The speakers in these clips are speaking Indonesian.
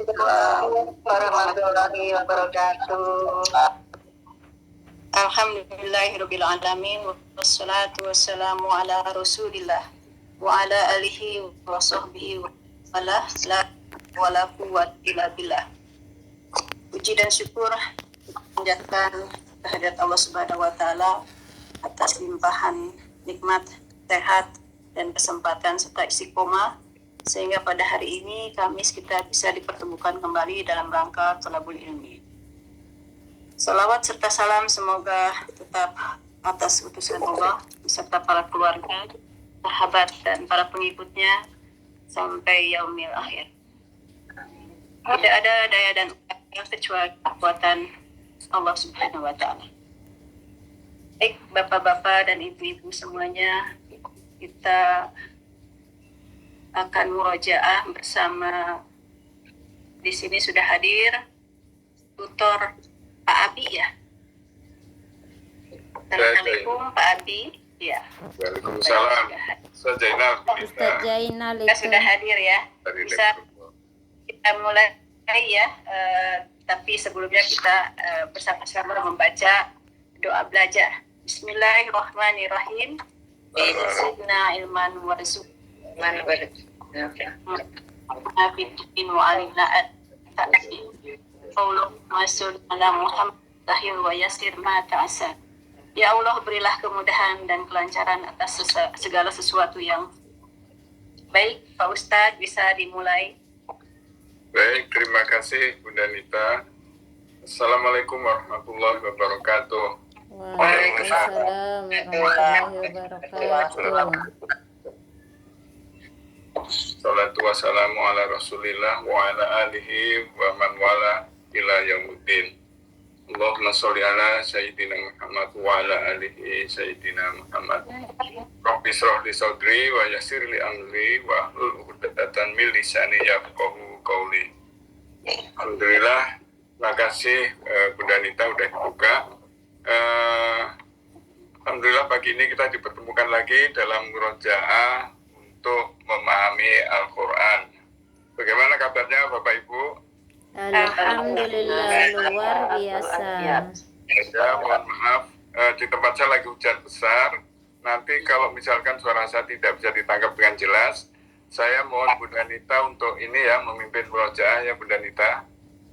warahmatullahi wabarakatuh. Alhamdulillahirabbil alamin wassalatu wassalamu ala Rasulillah wa ala alihi wa sahbihi wa la quwwata illa billah. Puji dan syukur panjatkan kehadirat Allah Subhanahu wa taala atas limpahan nikmat, sehat dan kesempatan serta istiqomah sehingga pada hari ini Kamis kita bisa dipertemukan kembali dalam rangka thalabul ilmi. Salawat serta salam semoga tetap atas utusan Allah beserta para keluarga, sahabat dan para pengikutnya sampai yaumil akhir. Tidak ada daya dan upaya kecuali kekuatan Allah Subhanahu wa taala. Baik Bapak-bapak dan Ibu-ibu semuanya, kita akan murojaah bersama. Di sini sudah hadir tutor Pak Abi ya. Assalamualaikum Pak Abi. Ya. Waalaikumsalam. Ustaz Jainal. Ustaz Jainal Kita sudah hadir ya. Bisa kita mulai ya. Tapi sebelumnya kita bersama-sama membaca doa belajar. Bismillahirrahmanirrahim. Zidna ilman warzuqna nafi'in wa alina at-ta'ati. Allahumma sholli ala Muhammad wa yassir ma ta'assar. Ya Allah, berilah kemudahan dan kelancaran atas segala sesuatu yang baik. Pak Ustadz, bisa dimulai. Baik, terima kasih Bunda Nita. Assalamualaikum warahmatullahi wabarakatuh. Waalaikumsalam warahmatullahi wabarakatuh. Salatu wassalamu ala Rasulillah wa ala alihi wa man wala ila yaumuddin. Allahumma sholli ala Sayyidina Muhammad wa ala alihi Sayyidina Muhammad. Rabbi shrah li sadri wa yassir li amri wa hlul 'uqdatam min lisani yafqahu qawli. Alhamdulillah, terima kasih Bunda Nita udah dibuka. Alhamdulillah pagi ini kita dipertemukan lagi dalam murojaah untuk memahami Al-Quran. Bagaimana kabarnya Bapak Ibu? Alhamdulillah, luar biasa. Ya, mohon maaf, di tempat saya lagi hujan besar. Nanti kalau misalkan suara saya tidak bisa ditangkap dengan jelas, saya mohon Bunda Nita untuk ini ya, memimpin murojaah ya Bunda Nita.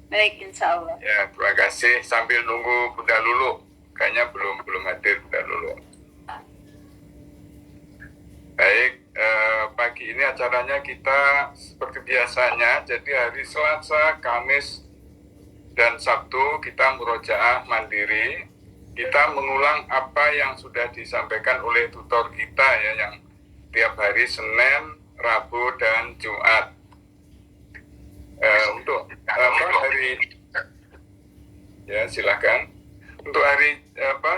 Baik, insya Allah. Ya, terima kasih. Sambil nunggu Bunda Lulu, kayaknya belum hadir Bunda Lulu. Baik, pagi ini acaranya kita seperti biasanya, jadi hari Selasa, Kamis, dan Sabtu kita murojaah mandiri. Kita mengulang apa yang sudah disampaikan oleh tutor kita ya, yang tiap hari Senin, Rabu, dan Jumat. Untuk hari ya silakan. Untuk hari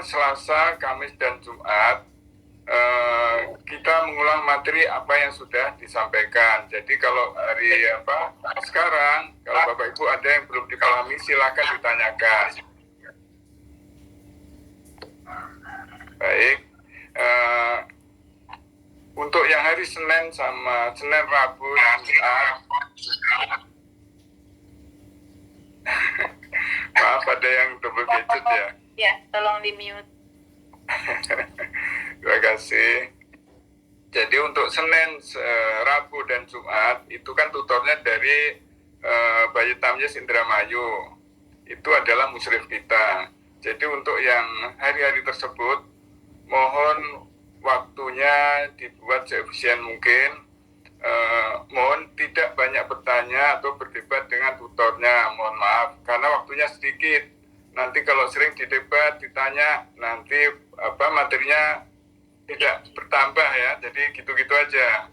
Selasa, Kamis, dan Jumat kita mengulang materi apa yang sudah disampaikan. Jadi kalau hari sekarang, kalau Bapak Ibu ada yang belum dipahami silakan ditanyakan. Baik. Untuk yang hari Senin sama Senin, Rabu, Jumat. Maaf ada yang double gadget ya. Ya, tolong di mute. Terima kasih. Jadi untuk Senin, Rabu, dan Jumat itu kan tutornya dari Bayi Tamyiz Indramayu. Itu adalah musyrif kita. Jadi untuk yang hari-hari tersebut, mohon waktunya dibuat seefisien mungkin. Mohon tidak banyak bertanya atau berdebat dengan tutornya. Mohon maaf, karena waktunya sedikit. Nanti kalau sering didebat, ditanya, nanti materinya tidak bertambah ya, jadi gitu-gitu aja.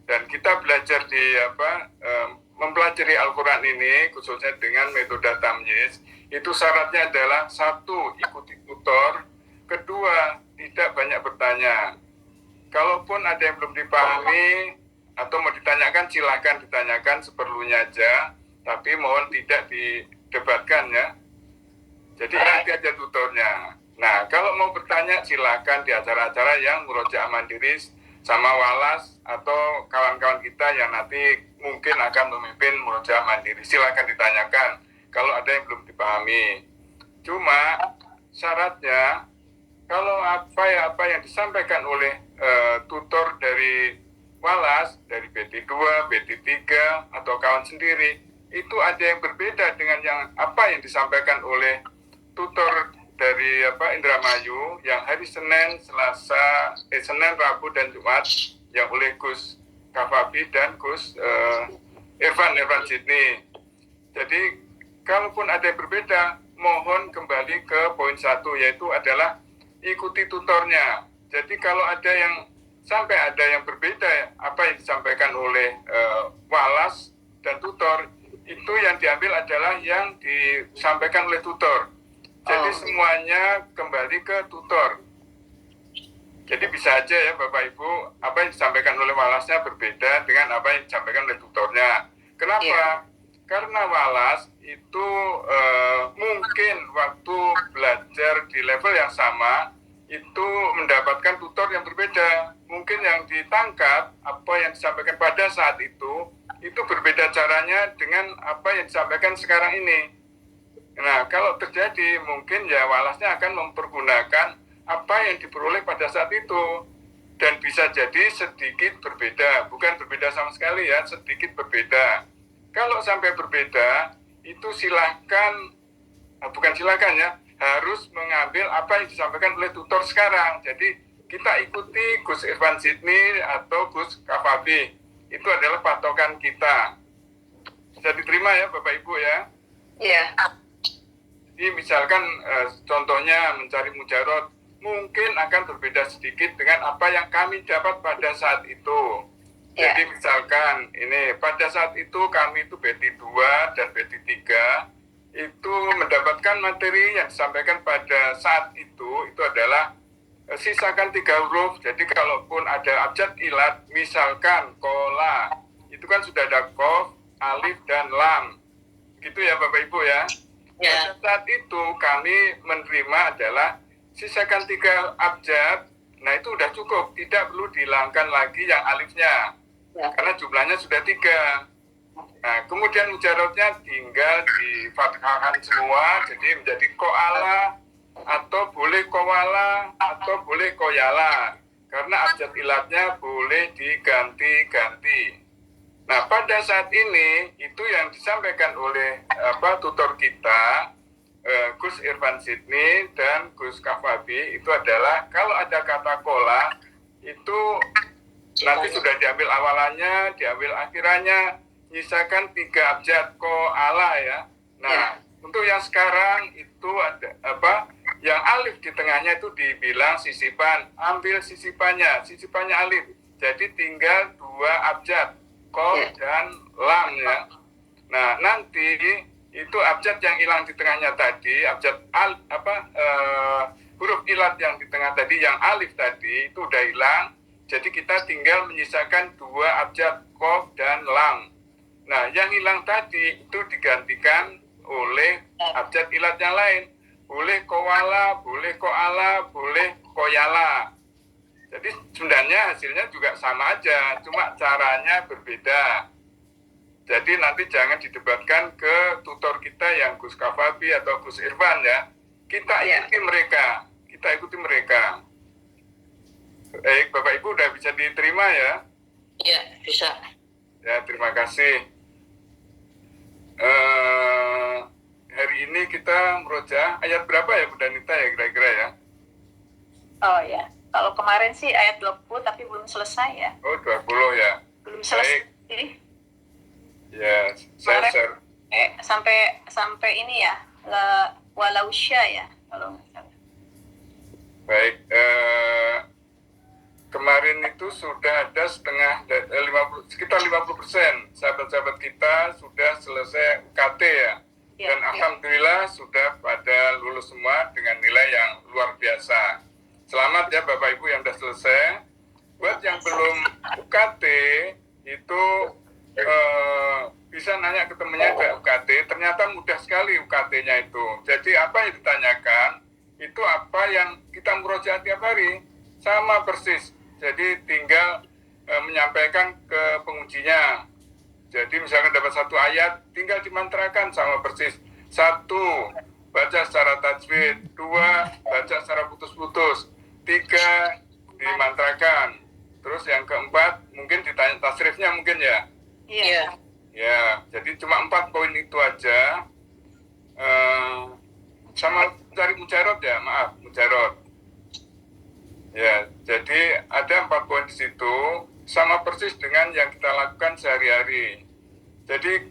Dan kita belajar di mempelajari Al-Quran ini, khususnya dengan metode tamyiz, itu syaratnya adalah satu, ikuti tutor, kedua, tidak banyak bertanya. Kalaupun ada yang belum dipahami atau mau ditanyakan, silakan ditanyakan seperlunya aja, tapi mohon tidak didebatkan ya. Jadi nanti aja tutornya. Nah, kalau mau bertanya silakan di acara-acara yang murojaah mandiri sama Walas atau kawan-kawan kita yang nanti mungkin akan memimpin murojaah mandiri. Silakan ditanyakan kalau ada yang belum dipahami. Cuma syaratnya kalau apa yang disampaikan oleh tutor dari Walas, dari BT2, BT3 atau kawan sendiri, itu ada yang berbeda dengan apa yang disampaikan oleh tutor dari Indramayu yang hari Senin, Senin, Rabu dan Jumat yang oleh Gus Kafabi dan Gus Irfan Sidney. Jadi kalaupun ada yang berbeda, mohon kembali ke poin 1, yaitu adalah ikuti tutornya. Jadi kalau sampai ada yang berbeda apa yang disampaikan oleh Walas dan tutor, itu yang diambil adalah yang disampaikan oleh tutor. Jadi semuanya kembali ke tutor. Jadi bisa aja ya Bapak Ibu, apa yang disampaikan oleh Walasnya berbeda dengan apa yang disampaikan oleh tutornya. Kenapa? Karena Walas itu mungkin waktu belajar di level yang sama, itu mendapatkan tutor yang berbeda. Mungkin yang ditangkap, apa yang disampaikan pada saat itu berbeda caranya dengan apa yang disampaikan sekarang ini. Nah, kalau terjadi, mungkin ya Walasnya akan mempergunakan apa yang diperoleh pada saat itu. Dan bisa jadi sedikit berbeda, bukan berbeda sama sekali ya, sedikit berbeda. Kalau sampai berbeda, itu harus mengambil apa yang disampaikan oleh tutor sekarang. Jadi kita ikuti Gus Irfan Sidney atau Gus Kafabi. Itu adalah patokan kita. Bisa diterima ya Bapak Ibu ya? Iya. Jadi misalkan contohnya mencari mujarot, mungkin akan berbeda sedikit dengan apa yang kami dapat pada saat itu. Jadi misalkan ini pada saat itu kami itu BT2 dan BT3 itu mendapatkan materi yang disampaikan pada saat itu adalah sisakan 3 huruf. Jadi kalaupun ada abjad ilat, misalkan kola, itu kan sudah ada kof, alif, dan lam. Gitu ya Bapak Ibu ya. Pada saat itu kami menerima adalah sisakan 3 abjad. Nah itu udah cukup, tidak perlu dihilangkan lagi yang alifnya. Karena jumlahnya sudah 3. Nah, kemudian mujarotnya tinggal difathahkan semua, jadi menjadi koala, atau boleh kowala, atau boleh koyala. Karena abjad ilatnya boleh diganti-ganti. Nah, pada saat ini, itu yang disampaikan oleh tutor kita, Gus Irfan Sidney dan Gus Kafabi, itu adalah kalau ada kata kola, itu nanti sudah diambil awalannya, diambil akhirannya, nyisakan 3 abjad koala ya. Nah, untuk yang sekarang itu ada yang alif di tengahnya itu dibilang sisipan, ambil sisipannya alif. Jadi tinggal 2 abjad, kof dan lam ya. Nah, nanti itu abjad yang hilang di tengahnya tadi, abjad huruf ilat yang di tengah tadi, yang alif tadi itu udah hilang. Jadi kita tinggal menyisakan 2 abjad, kof dan lam. Nah, yang hilang tadi itu digantikan oleh abjad ilat yang lain. Boleh kowala, boleh koala, boleh koyala. Jadi sebenarnya hasilnya juga sama aja, cuma caranya berbeda. Jadi nanti jangan didebatkan ke tutor kita yang Gus Kafabi atau Gus Irfan ya. Kita ikuti mereka. Baik, Bapak Ibu udah bisa diterima ya? Iya, bisa. Ya, terima kasih. Hari ini kita meroja ayat berapa ya Bu Danita ya kira-kira ya? Oh ya, kalau kemarin sih ayat 20 tapi belum selesai ya. Oh 20 ya? Belum selesai. Ya, saya share. Sampai ini ya, walau ya, kalau nggak salah. Baik, kemarin itu sudah ada sekitar 50% sahabat-sahabat kita sudah selesai UKT ya. Dan alhamdulillah sudah pada lulus semua dengan nilai yang luar biasa. Selamat ya Bapak Ibu yang sudah selesai. Buat yang belum UKT itu bisa nanya ke temennya ke UKT. Ternyata mudah sekali UKT-nya itu. Jadi apa yang ditanyakan itu apa yang kita murojaah tiap hari, sama persis. Jadi tinggal menyampaikan ke pengujinya. Jadi misalkan dapat satu ayat, tinggal dimantrakan sama persis. Satu, baca secara tajwid. Dua, baca secara putus-putus. Tiga, dimantrakan. Terus yang keempat, mungkin ditanya tasrifnya mungkin ya. Iya. Ya, jadi cuma 4 poin itu aja. Sama cari mujarot ya, maaf, mujarot. Ya, jadi ada 4 poin di situ, sama persis dengan yang kita lakukan sehari-hari. Jadi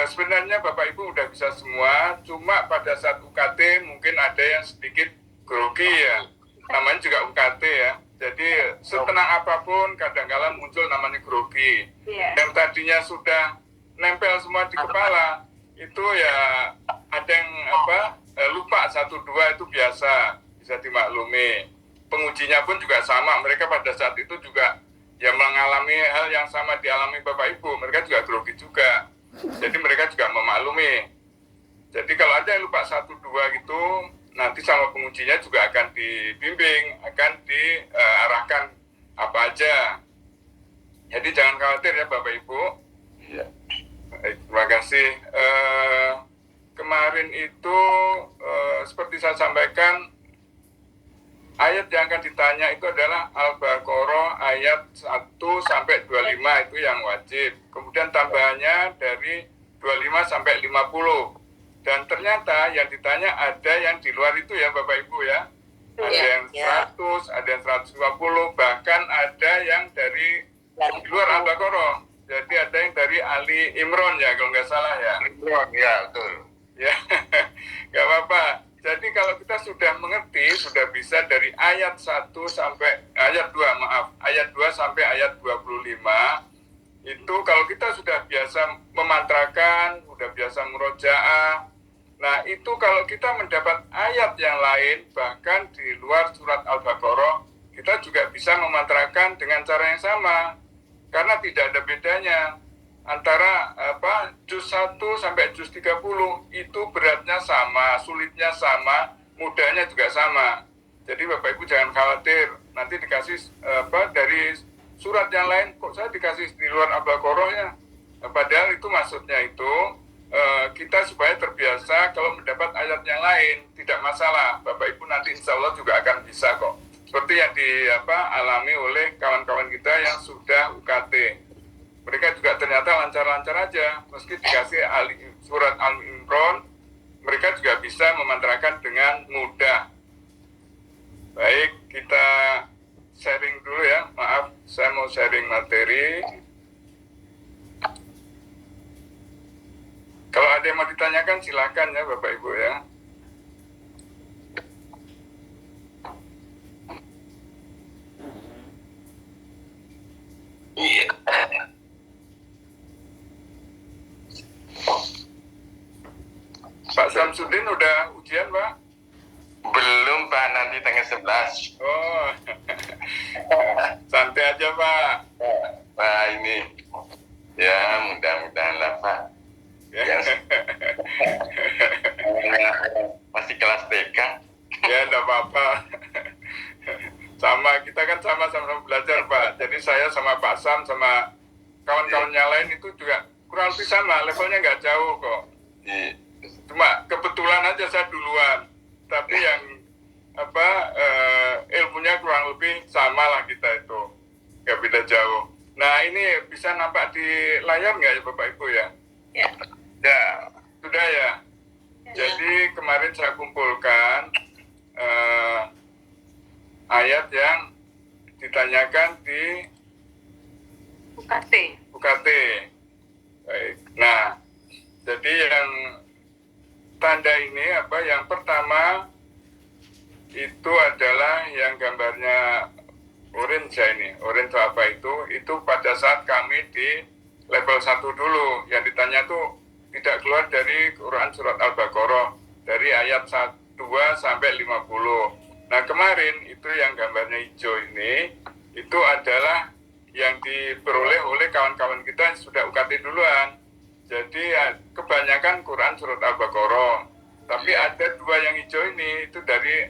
sebenarnya Bapak Ibu udah bisa semua, cuma pada saat UKT mungkin ada yang sedikit grogi ya. Namanya juga UKT ya. Jadi setenang apapun kadang-kala muncul namanya grogi. Yang tadinya sudah nempel semua di kepala, itu ya ada yang lupa 1-2 itu biasa, bisa dimaklumi. Pengujinya pun juga sama, mereka pada saat itu juga yang mengalami hal yang sama dialami Bapak Ibu, mereka juga grogi juga. Jadi mereka juga memaklumi. Jadi kalau ada yang lupa 1-2 gitu, nanti sama pengujinya juga akan dibimbing, akan diarahkan apa aja. Jadi jangan khawatir ya Bapak Ibu. Iya. Baik, terima kasih. Kemarin itu seperti saya sampaikan, ayat yang akan ditanya itu adalah Al-Baqarah ayat 1 sampai 25 itu yang wajib. Kemudian tambahannya dari 25 sampai 50. Dan ternyata yang ditanya ada yang di luar itu ya Bapak Ibu ya. Ada yang 100, ada yang 150, bahkan ada yang dari di luar Al-Baqarah. Jadi ada yang dari Ali Imran ya kalau nggak salah ya. Imran, ya betul. Ya, nggak apa-apa. Jadi kalau kita sudah mengerti, sudah bisa dari ayat 1 sampai ayat 2, ayat 2 sampai ayat 25, itu kalau kita sudah biasa memantrakan, sudah biasa murojaah, nah itu kalau kita mendapat ayat yang lain, bahkan di luar surat Al-Baqarah, kita juga bisa memantrakan dengan cara yang sama, karena tidak ada bedanya. Antara juz 1 sampai juz 30 itu beratnya sama, sulitnya sama, mudahnya juga sama. Jadi Bapak Ibu jangan khawatir, nanti dikasih dari surat yang lain, kok saya dikasih di luar Al-Baqarah ya. Padahal itu maksudnya itu kita supaya terbiasa kalau mendapat ayat yang lain, tidak masalah. Bapak Ibu nanti insya Allah juga akan bisa kok. Seperti yang alami oleh kawan-kawan kita yang sudah UKT. Mereka juga ternyata lancar-lancar aja, meski dikasih surat Al-Imran, mereka juga bisa memantrakan dengan mudah. Baik, kita sharing dulu ya, maaf, saya mau sharing materi. Kalau ada yang mau ditanyakan silakan ya Bapak Ibu ya. Iya. Pak Samsudin udah ujian Pak? Belum Pak, nanti tanggal 11. Oh, santai aja Pak. Pak ini, ya mudah-mudahan lah Pak. Ya. Masih kelas TK. Ya enggak apa-apa. Sama, kita kan sama-sama belajar Pak. Jadi saya sama Pak Sam, sama kawan-kawan yang lain itu juga kurang lebih sama, levelnya nggak jauh kok. Iya. Cuma kebetulan aja saya duluan, tapi yang ilmunya kurang lebih sama lah kita itu, nggak beda jauh. Nah ini bisa nampak di layar nggak ya Bapak Ibu ya? Ya. Ya, sudah ya. Jadi kemarin saya kumpulkan ayat yang ditanyakan di UKT. Baik. Nah, jadi yang tanda ini yang pertama itu adalah yang gambarnya orange ini. Orange apa itu pada saat kami di level 1 dulu, yang ditanya tuh tidak keluar dari Quran surat Al-Baqarah dari ayat 2 sampai 50. Nah kemarin itu yang gambarnya hijau ini itu adalah yang diperoleh oleh kawan-kawan kita yang sudah UKT duluan. Jadi kebanyakan Quran surat Al-Baqarah. Tapi ada 2 yang hijau ini itu dari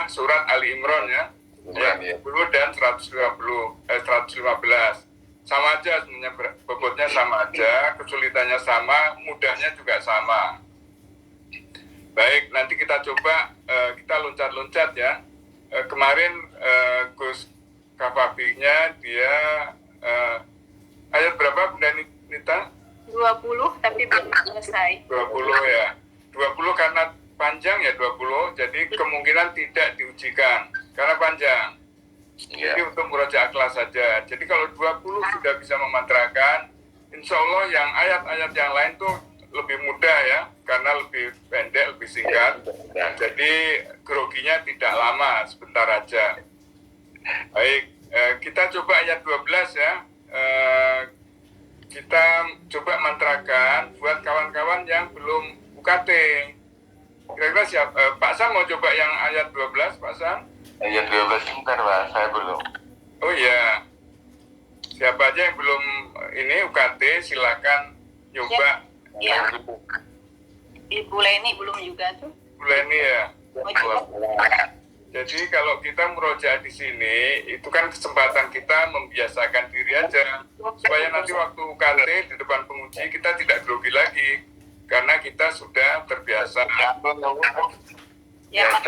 surat Ali Imran ya. Yang 10 dan 115. sama aja sebenarnya, bobotnya sama aja, kesulitannya sama, mudahnya juga sama. Baik, nanti kita coba kita loncat-loncat ya. Kemarin Gus Kafabinya dia ayat berapa Bunda Nita? 20 tapi belum selesai. 20 ya. 20 karena panjang ya 20, jadi kemungkinan tidak diujikan karena panjang. Jadi untuk murojaah kelas saja. Jadi kalau 20 sudah bisa memantrakan, insya Allah yang ayat-ayat yang lain tuh lebih mudah ya, karena lebih pendek, lebih singkat. Jadi groginya tidak lama, sebentar aja. Baik, kita coba ayat 12 ya. Kita coba mantrakan buat kawan-kawan yang belum UKT. Kira-kira siapa? Pak Sam mau coba yang ayat 12, Pak Sam? Ayat 12 sebentar Pak, saya belum. Oh iya. Siapa aja yang belum ini UKT, silakan coba. Ya. Ibu Leni belum juga tuh. Bu Leni ya. Mau coba? Jadi kalau kita murojaah di sini, itu kan kesempatan kita membiasakan diri aja. Supaya nanti waktu UKT di depan penguji kita tidak grogi lagi. Karena kita sudah terbiasa. Ya, Pak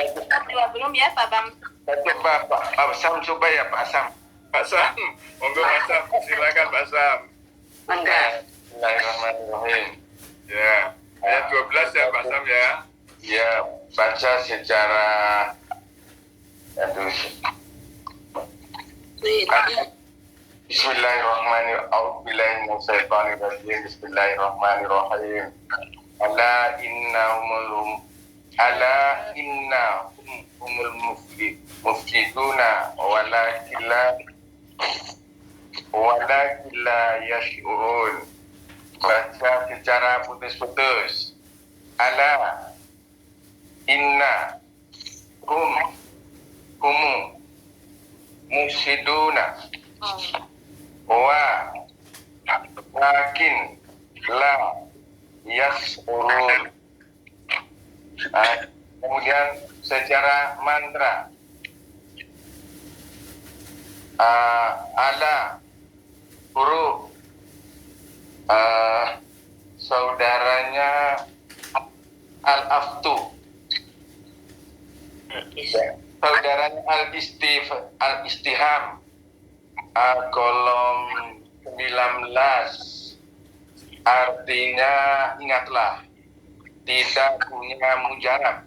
coba belum ya Pak Bam? Coba Pak Sam, coba ya Pak Sam. Pak Sam, monggo Pak Sam, silakan Pak Sam. Bismillahirrahmanirrahim. Ya, ayat 12 ya Pak Sam ya. Ya, baca secara Bismillahirrahmanirrahim. Bismillahirrahmanirrahim. Ala innahum humul mufliduna walakin la yash'urun. Baca secara putus-putus. Ala inna humu mufsiduna wa lakin la yash'urun. Kemudian secara mantra ala huruf saudaranya al-aftu, saudaranya al-istiham, kolom 19, artinya ingatlah, tidak punya mujarab.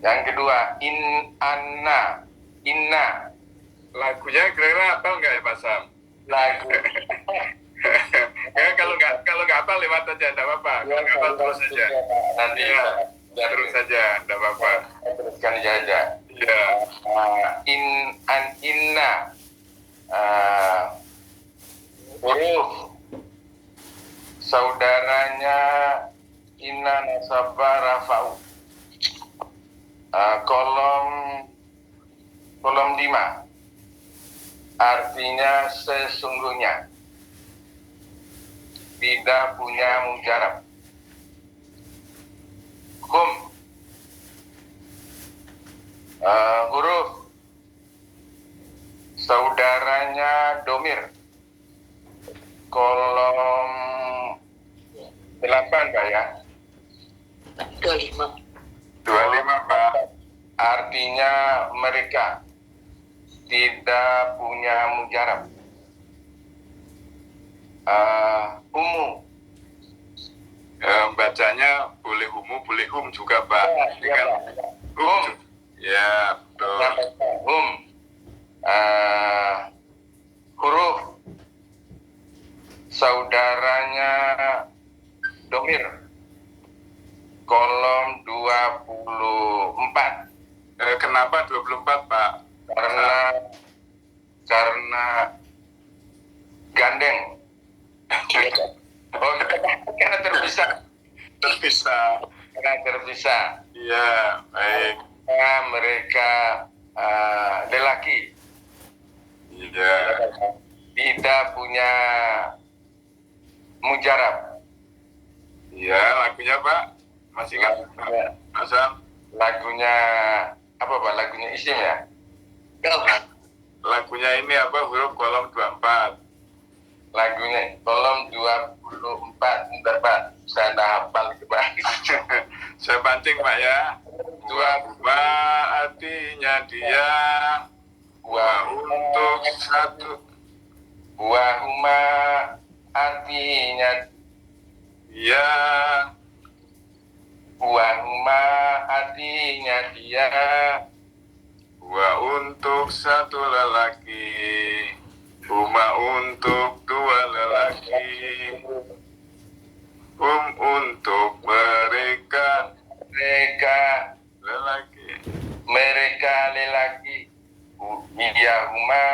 Yang kedua, inna. Lagunya kira-kira hafal nggak ya Pak Sam? Lagu. Ya, kalau nggak hafal lewat aja, nggak apa-apa. Kalau nggak hafal terus saja. Nanti Ya, terus saja, nggak apa-apa. teruskan saja. Ya, Inna huruf saudaranya inna nasaba rafa'u, kolom 5, artinya sesungguhnya, tidak punya mujarab. Huruf saudaranya domir, kolom 8 Pak ya. 25. 25 Pak. Artinya mereka tidak punya mujarab. Umu. Bacanya boleh humu, boleh hum juga Pak. Ya, Kan? Pak. Hum. Ya, betul. Huruf saudaranya domir, kolom 24. Kenapa 24 Pak? Karena gandeng. Oh, karena terpisah. Karena terpisah. Iya, baik. Karena mereka lelaki. Iya. Tidak punya mujarab. Iya, lagunya Pak. Masih ingat? Mas Sam? Lagunya apa Pak? Lagunya Isim ya? lagunya ini apa, huruf kolom 24. Lagunya kolom 24. Bentar Pak, saya dah hafal itu Pak. Saya pancing Pak ya. Dua artinya dia, untuk satu. Wahuma artinya Ya, Wahuma artinya dia. untuk satu lelaki, untuk dua lelaki, untuk mereka lelaki. Mereka lelaki. Iya huma.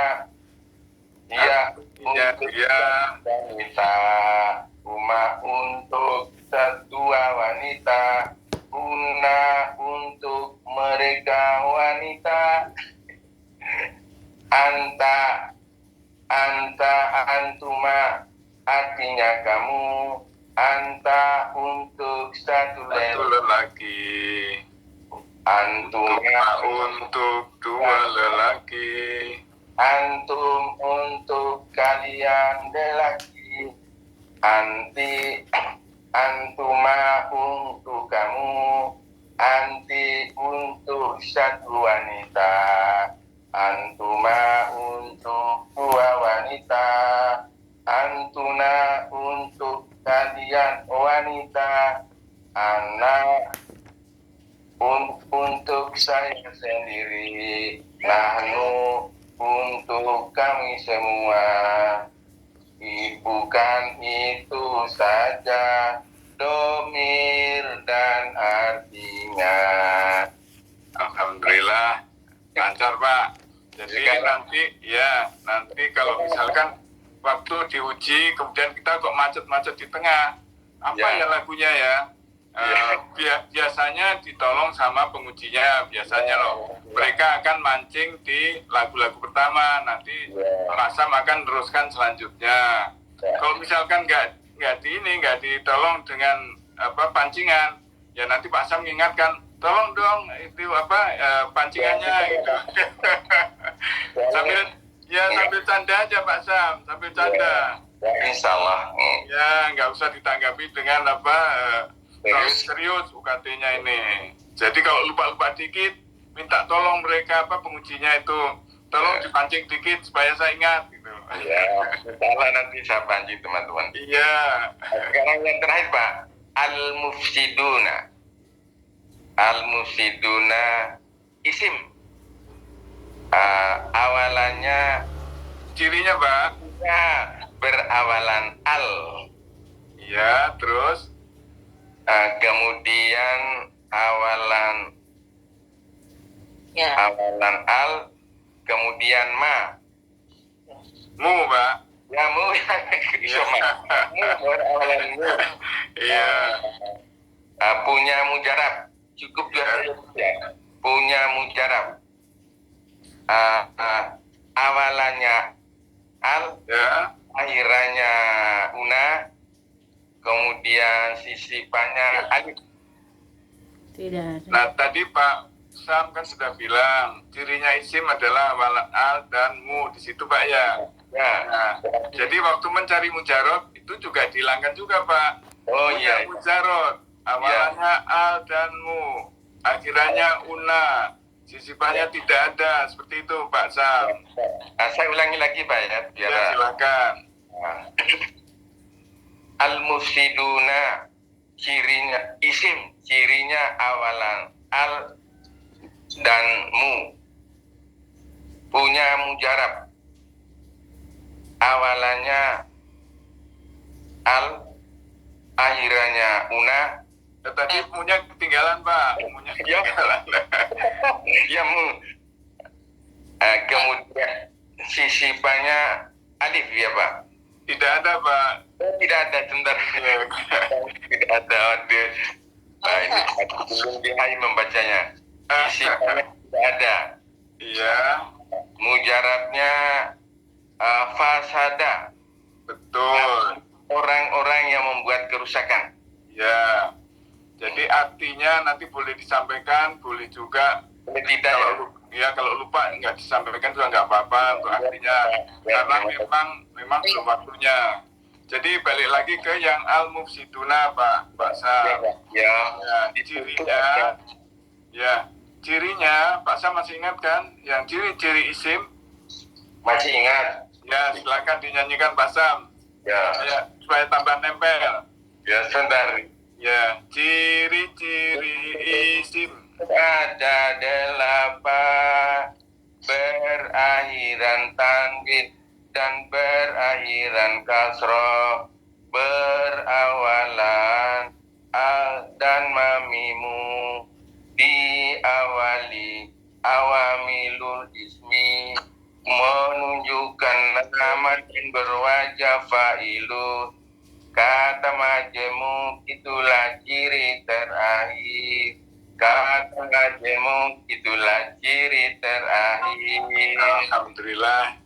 Iya Artinya dia, wanita. Huma untuk satu wanita. Una untuk mereka wanita. Anta antuma artinya kamu. Anta untuk satu lelaki. Antuma Untuk dua lelaki. antum untuk kalian lelaki. Antuma untuk kamu. Anti untuk satu wanita. Antuma untuk dua wanita. Antuna untuk kalian wanita. Anak untuk saya sendiri. Nahnu untuk kami semua. Bukan itu saja domir dan artinya. Alhamdulillah lancar Pak. Jadi nanti kalau misalkan waktu diuji kemudian kita kok macet-macet di tengah, apa ya lagunya ya? Biasanya ditolong sama pengujinya biasanya loh. Mereka akan mancing di lagu-lagu pertama, nanti Pak Sam akan teruskan selanjutnya. Kalau misalkan nggak ditolong dengan pancingan, ya nanti Pak Sam mengingatkan, tolong dong itu pancingannya gitu. sambil canda aja Pak Sam, sambil canda. Insya Allah. Ya nggak usah ditanggapi dengan serius UKT-nya ini. Jadi kalau lupa-lupa dikit, minta tolong mereka pengujinya itu, tolong dipancing dikit supaya saya ingat gitu. Ya, salah nanti saya pancing teman-teman. Iya. Sekarang yang terakhir Pak, al-mufsiduna isim. Awalannya, Cirinya Pak? berawalan al. Iya, terus? Kemudian awalan al, kemudian ma. Mu Pak? Ya mu, berawalan mu. Iya. Punya mujarab, cukup ya. Punya mujarab. Awalannya al, Ya. akhirannya una, kemudian sisipannya alif. Tidak ada. Nah tadi Pak Sam kan sudah bilang cirinya isim adalah awalan al dan mu di situ Pak ya. Ya. Nah, jadi waktu mencari mujarot itu juga dihilangkan juga Pak. Oh iya. Mujarot awalannya al dan mu, akhirannya una, sisipannya tidak ada, seperti itu Pak Sam. Saya ulangi lagi Pak ya, biar Ya silakan. Al-mufsiduna cirinya isim, cirinya awalan al dan mu. Punya mujarab, awalannya al, akhirannya una. Tadi munya ketinggalan Pak, munya ketinggalan. Ya mu. Kemudian sisipannya alif ya Pak. Tidak ada Pak. Tidak ada, sebentar. Tidak ada. Ini belum dihai membacanya. Sisipannya tidak ada. Iya. Mujarabnya fasada. Betul. Orang-orang yang membuat kerusakan. Ya. Jadi artinya nanti boleh disampaikan, boleh juga Tidak ya? ya kalau lupa nggak disampaikan juga nggak apa-apa untuk artinya, karena memang belum waktunya. Jadi balik lagi ke yang al-mufsiduna Pak Sam. Ya. Cirinya Pak Sam masih ingat kan? Yang ciri-ciri isim? Masih ingat? Ya, silakan dinyanyikan Pak Sam. Ya. Supaya tambah nempel. Ya, sebentar. Ya, ciri-ciri isim. Ada 8 berakhiran tanwin dan berakhiran kasroh, berawalan al dan mamimu, diawali awamilul ismi, menunjukkan nama dan berwajah fa'ilu. Kata majemuk itulah ciri terakhir. Kata majemuk itulah ciri terakhir. Alhamdulillah.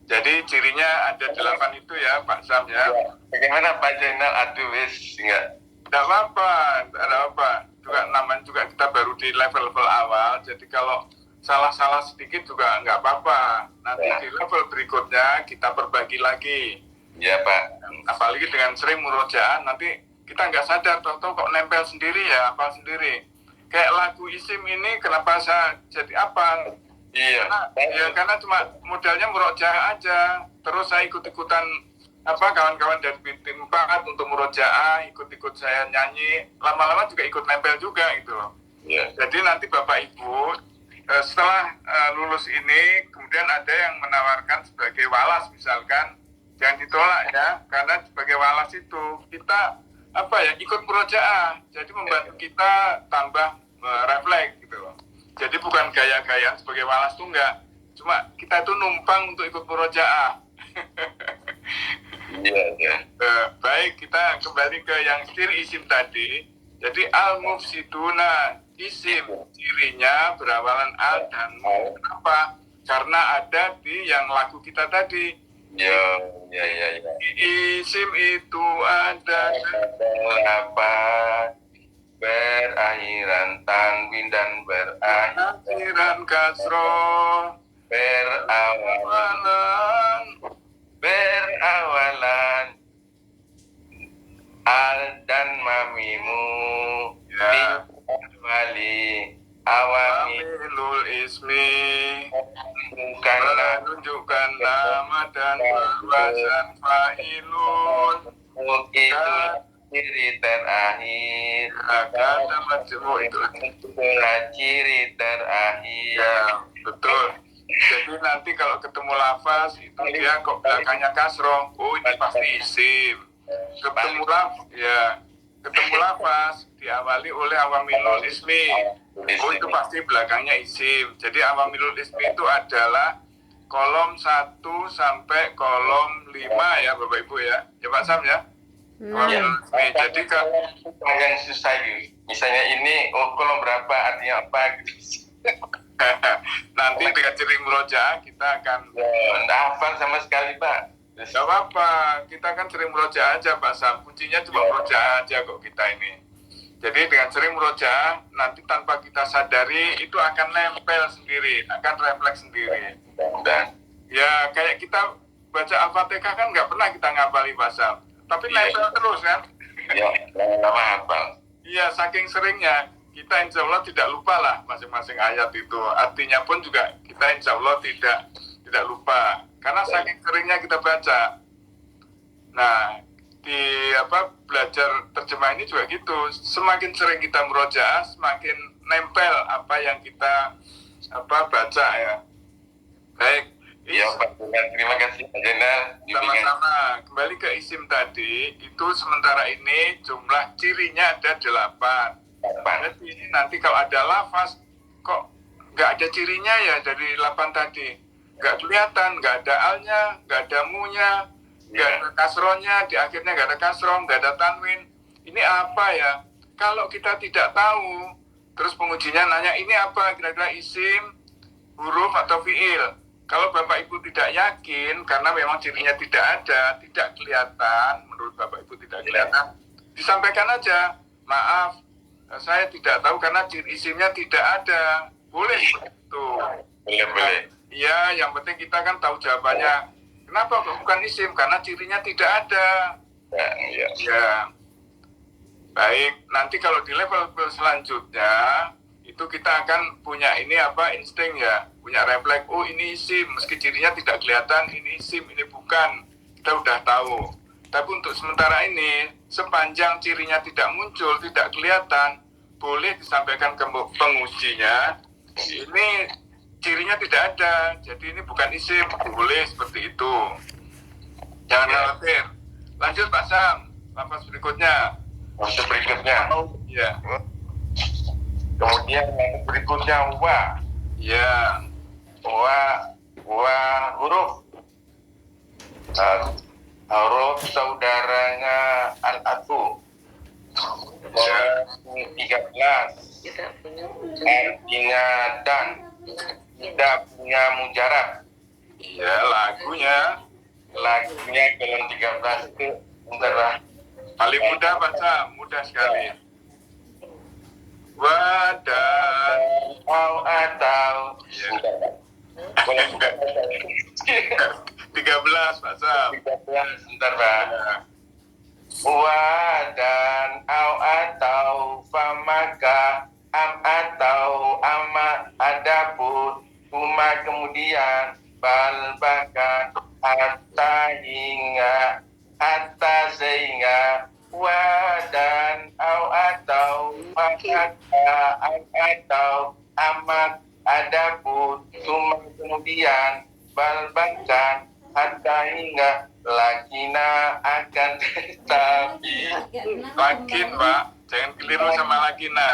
Jadi cirinya ada 8 itu ya Pak Sam ya. Bagaimana Pak Zainal Atuwis? Enggak? Tidak apa-apa, tidak ada apa. Juga namanya juga kita baru di level-level awal. Jadi kalau salah-salah sedikit juga nggak apa-apa. Nanti di level berikutnya kita perbagi lagi. Ya Pak. Apalagi dengan sering murojaah, nanti kita nggak sadar, tahu-tahu kok nempel sendiri ya, apa sendiri. Kayak lagu isim ini, kenapa saya jadi apa? Iya. Karena cuma modalnya murojaah aja. Terus saya ikut-ikutan kawan-kawan dari tim 4 untuk murojaah, ikut-ikut saya nyanyi, lama-lama juga ikut nempel juga gitu loh. Iya. Jadi nanti Bapak Ibu setelah lulus ini, kemudian ada yang menawarkan sebagai walas misalkan, jangan ditolak ya, karena sebagai walas itu kita ikut murojaah, jadi membantu kita tambah refleks gitu loh. Jadi bukan gaya-gayaan sebagai walas tuh enggak, cuma kita itu numpang untuk ikut murojaah. Iya. Baik, kita kembali ke yang ciri isim tadi. Jadi al-mufsiduna, isim cirinya berawalan al dan mu. Kenapa? Karena ada di yang lagu kita tadi. Ya. Isim itu ada 8 berakhiran tanwin dan akhiran kasroh, berawalan al dan mamimu, ya. diawali awami Awamilul ismi, karena menunjukkan nama dan perbuatan fa'ilun. itu ciri terakhir. Kata majmuk itu. Itulah ciri terakhir. Ya, betul. Jadi nanti kalau ketemu lafaz itu dia kok belakangnya kasroh, oh ini pasti isim. Ketemu lafaz diawali oleh awamilul ismi, oh itu pasti belakangnya isim. Jadi awamilul ismi itu adalah kolom 1 sampai kolom 5 ya Bapak Ibu ya. Ya Pak Sam ya. Awamilul ismi. Jadi yang susah gitu. Misalnya ini, kolom berapa, artinya apa gitu. nanti dengan ciri murojaah kita akan Nggak hafal sama sekali Pak. Gak apa-apa, kita kan sering murojaah aja Pak Sam. Kuncinya cuma murojaah aja kok kita ini. Jadi dengan sering murojaah, nanti tanpa kita sadari itu akan nempel sendiri, akan refleks sendiri. Dan Ya kayak kita baca Al-Fatihah kan nggak pernah kita ngapali Pak Sam, tapi nempel terus kan. ya, lama hafal. Iya, saking seringnya kita insya Allah tidak lupa lah masing-masing ayat itu. Artinya pun juga kita insya Allah tidak lupa. Karena saking seringnya kita baca. Nah, di belajar terjemah ini juga gitu. Semakin sering kita murojaah, semakin nempel apa yang kita baca ya. Baik. Ya Pak, terima kasih Pak Zainal. Sama-sama. Kembali ke isim tadi, itu sementara ini jumlah cirinya ada 8. Jadi nanti kalau ada lafaz, kok nggak ada cirinya ya dari 8 tadi. Nggak kelihatan, nggak ada alnya, nggak ada munya, nggak ada kasrohnya, di akhirnya nggak ada kasroh, nggak ada tanwin. Ini apa ya? Kalau kita tidak tahu, terus pengujinya nanya, ini apa? Kira-kira isim, huruf, atau fiil? Kalau Bapak Ibu tidak yakin, karena memang cirinya tidak ada, tidak kelihatan, menurut Bapak Ibu tidak kelihatan, disampaikan aja, maaf, saya tidak tahu karena ciri isimnya tidak ada. Boleh itu. itu. Boleh. Iya, yang penting kita kan tahu jawabannya. Kenapa kok bukan isim? Karena cirinya tidak ada. Ya. Ya, baik. Nanti kalau di level selanjutnya itu kita akan punya ini insting ya, punya refleks. Oh ini isim, meski cirinya tidak kelihatan. Ini isim, ini bukan. Kita udah tahu. Tapi untuk sementara ini, sepanjang cirinya tidak muncul, tidak kelihatan, boleh disampaikan ke pengujinya. Ini cirinya tidak ada, jadi ini bukan isim, boleh seperti itu. Jangan khawatir. Lanjut Pak Sam, lafaz berikutnya. Untuk berikutnya. Ya, Kemudian yang berikutnya wa. ya, Wa huruf. Huruf saudaranya al-atu. ya, 13. Artinya dan. Tidak punya mujarab. iya lagunya. Lagunya dalam 13 itu bentar. Paling mudah Pak Sam, mudah sekali. Wadah. Atau Ya. boleh 13 Pak Sam. 13 bentar Pak. Ya. Dan atau famaka atau ama adapun kuma kemudian bal bahkan hatta sehingga dan atau famaka atau ama adapun kuma kemudian bal bahkan hatta hingga lakina akan tetapi Lakin Pak, jangan keliru sama lakina.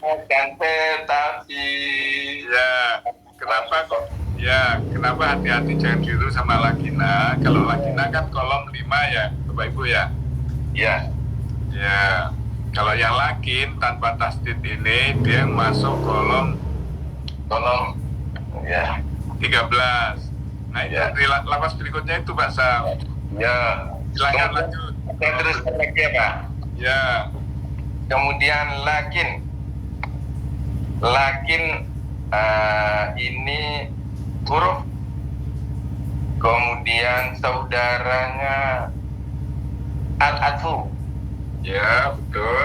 akan tetapi Ya, kenapa kok? Ya, kenapa hati-hati jangan keliru sama lakina? Kalau lakina kan kolom 5 ya, Bapak Ibu ya. ya Ya, kalau yang lakin tanpa tasdid ini dia masuk kolom tolong ya 13. Nah, itu Ya. di lapas berikutnya itu Pak Sam. ya Silakan lanjut. saya teruskan lagi ya Pak. Ya, Kemudian lakin ini huruf, kemudian saudaranya al-atfu ya betul.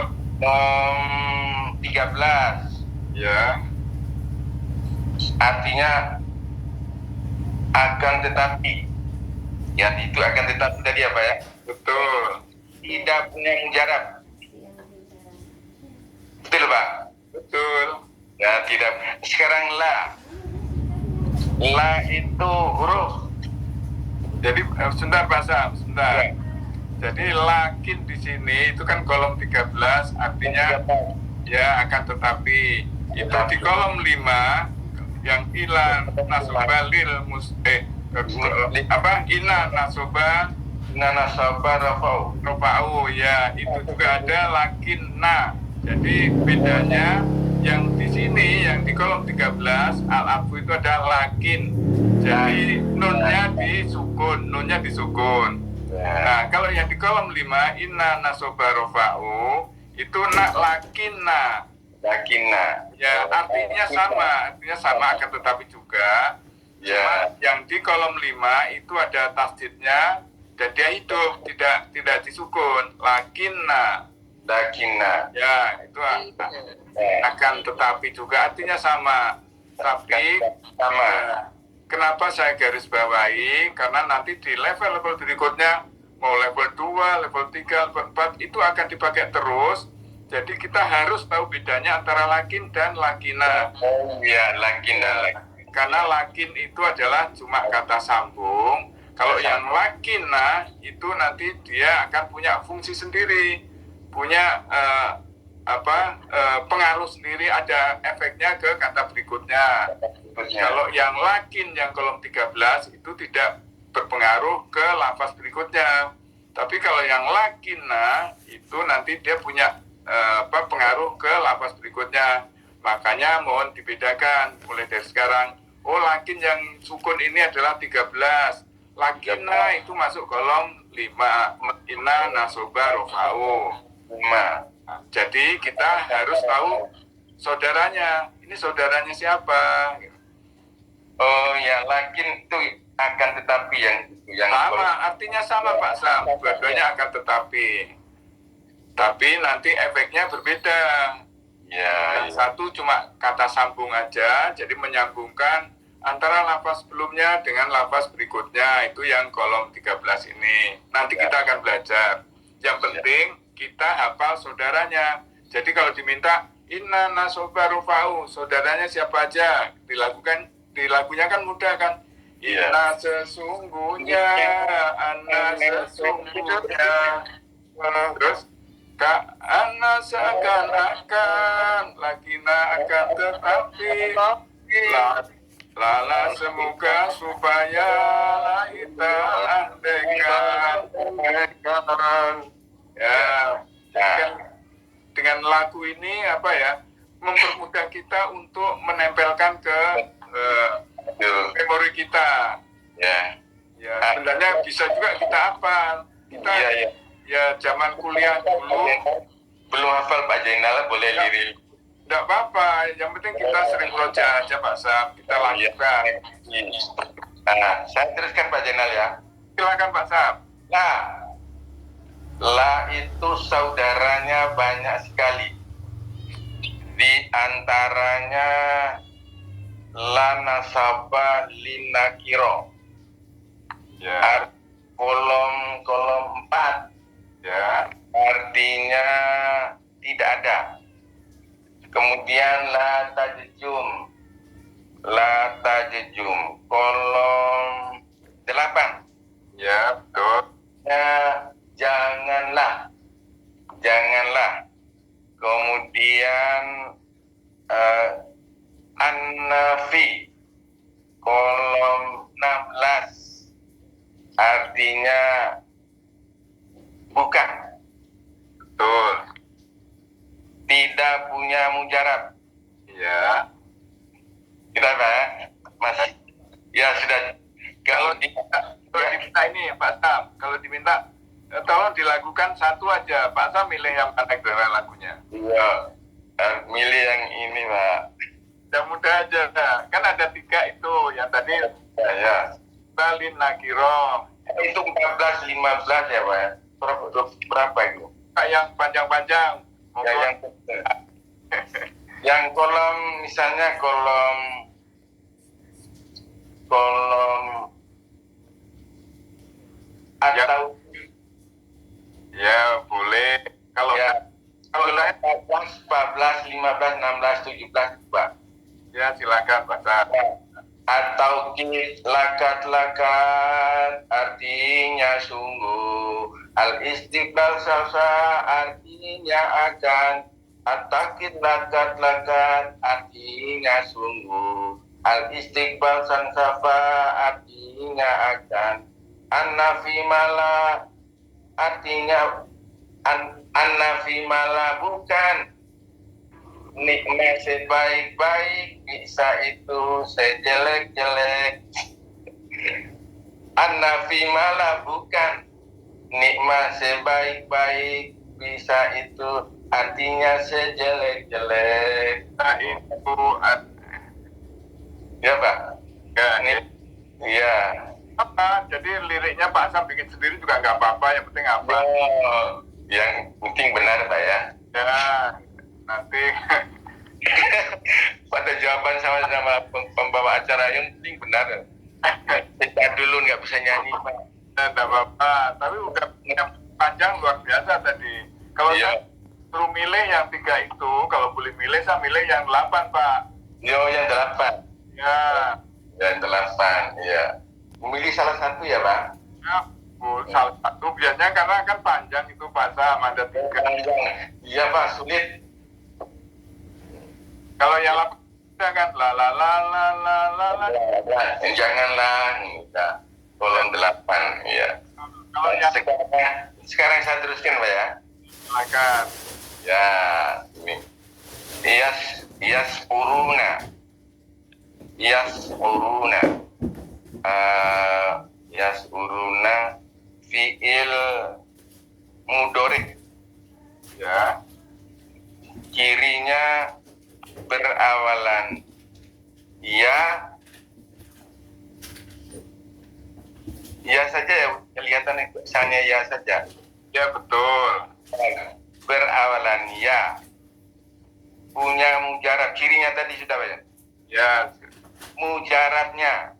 13 Ya, artinya akan tetapi ya itu akan tetapi tadi apa ya betul. tidak punya mujarab, betul Pak? Betul. Ya tidak. Sekarang la itu huruf. Jadi sebentar Pak Sam, sebentar. Ya. Jadi lakin di sini itu kan kolom 13 artinya ya akan tetapi. Itu di kolom 5 yang ila nasoba lil ila nasoba Nana sabar rafau. rofa'u ya, itu juga ada lakin na. Jadi bedanya yang di sini yang di kolom 13 al-afu itu ada lakin. Jadi nunnya disukun. Nah, kalau yang di kolom 5 inna nasoba rofa'u itu lakin na. Lakina. Ya, artinya sama akan tetapi juga. Ya. Cuma yang di kolom 5 itu ada tasdidnya dan dia hidup, tidak disukun. Lakinna. Lakina. Ya, itu akan tetapi juga artinya sama. Tapi sama. Kenapa saya garis bawahi? Karena nanti di level-level berikutnya mau level 2, level 3, level 4 itu akan dipakai terus. Jadi kita harus tahu bedanya antara lakin dan lakina. Oh iya, lakina. Karena lakin itu adalah cuma kata sambung. Kalau yang lakina itu nanti dia akan punya fungsi sendiri, punya pengaruh sendiri, ada efeknya ke kata berikutnya. Kalau yang lakin yang kolom 13 itu tidak berpengaruh ke lafaz berikutnya. Tapi kalau yang lakina itu nanti dia punya pengaruh ke lafaz berikutnya. Makanya mohon dibedakan mulai dari sekarang. Oh, lakin yang sukun ini adalah 13. Lakina itu masuk kolom 5. Inna nasoba rofa'u. 5. Jadi kita harus tahu saudaranya. Ini saudaranya siapa? Oh ya, lakin itu akan tetapi yang Sama, artinya sama Pak Sam. Dua-duanya akan tetapi. Tapi nanti efeknya berbeda. ya, Yang satu cuma kata sambung aja, jadi menyambungkan antara lafaz sebelumnya dengan lafaz berikutnya. Itu yang kolom 13 ini. Nanti kita akan belajar. Yang penting kita hafal saudaranya. Jadi kalau diminta inna nasobaru fa'u, saudaranya siapa aja? Di lagunya kan mudah kan? Iya. Inna sesungguhnya, anna sesungguhnya. Terus Ka'anna seakan-akan, lakina akan tetapi, lala semoga supaya kita andaikan. Ya, dengan lagu ini apa ya, mempermudah kita untuk menempelkan ke memori kita. ya, Ya, sebenarnya bisa juga kita hafal. Kita iya. ya zaman kuliah dulu Belum hafal Pak Jainal, boleh lirik. enggak apa-apa, yang penting kita sering roja aja Pak Sam, kita lakukan. Nah, saya teruskan Pak Jainal ya. Silakan Pak Sam. La itu saudaranya banyak sekali. Di antaranya la nasaba linakiro. Ya, Kolom 4 ya, artinya tidak ada. Kemudian la tajejum kolom 8 ya, betul. janganlah. Kemudian an-nafi kolom 16 artinya bukan, Betul. tidak punya mujarab. Ya, Kita Pak, masih ya sudah. kalau diminta ini Pak Sam, kalau diminta tolong dilakukan satu aja. Pak Sam milih yang mana gara lagunya. Iya, milih yang ini Pak. Yang mudah aja. Kan ada 3 itu. Yang tadi Ya. Balin Nakiro. Itu 14, 15 ya Pak. Berapa itu? Yang panjang-panjang. Ya, yang kolom misalnya kolom atau Ya boleh. Kalau ya kalau saya 14, 15, 16, 17 Pak. ya silakan Pak Sam. Atau lakat artinya sungguh, al istiqlal sasa artinya akan, atakid lakat artinya sungguh, al istiqbal sansafa artinya akan, an-nafi mala artinya an-nafi mala bukan, nikmat sebaik-baik bisa itu sejelek-jelek. An-nafi malah bukan, nikmat sebaik-baik bisa itu artinya sejelek-jelek. Nah itu Ya Pak. ya, Iya. apa? Jadi liriknya Pak Sam bikin sendiri juga nggak apa-apa. Yang penting apa? Yang penting benar Pak ya. Ya nanti Pada jawaban sama pembawa acara yang penting benar. Kita dulu nggak bisa nyanyi Pak. nggak apa-apa. Tapi udah yang panjang luar biasa tadi. Kalau saya suruh milih yang 3 itu, kalau boleh milih saya milih yang 8 Pak. Yang 8. Ya. Yang 8, ya. Memilih salah satu ya Pak. Ya, salah satu biasanya karena kan panjang itu Pak Sam, ada 3. Iya Pak, sulit. Kalau yang 8 kan la la la la la la la. Janganlah, ya. Kolom 8, ya. Kalau yang Sekarang saya teruskan Pak ya. silakan. Ya, ini. Yas'uruna fi'il mudhari. Ya. Cirinya berawalan ya Ya saja ya, kelihatan misalnya ya saja. Ya betul. Berawalan ya. Punya mujarab. Cirinya tadi sudah banyak. Ya, Mujarabnya.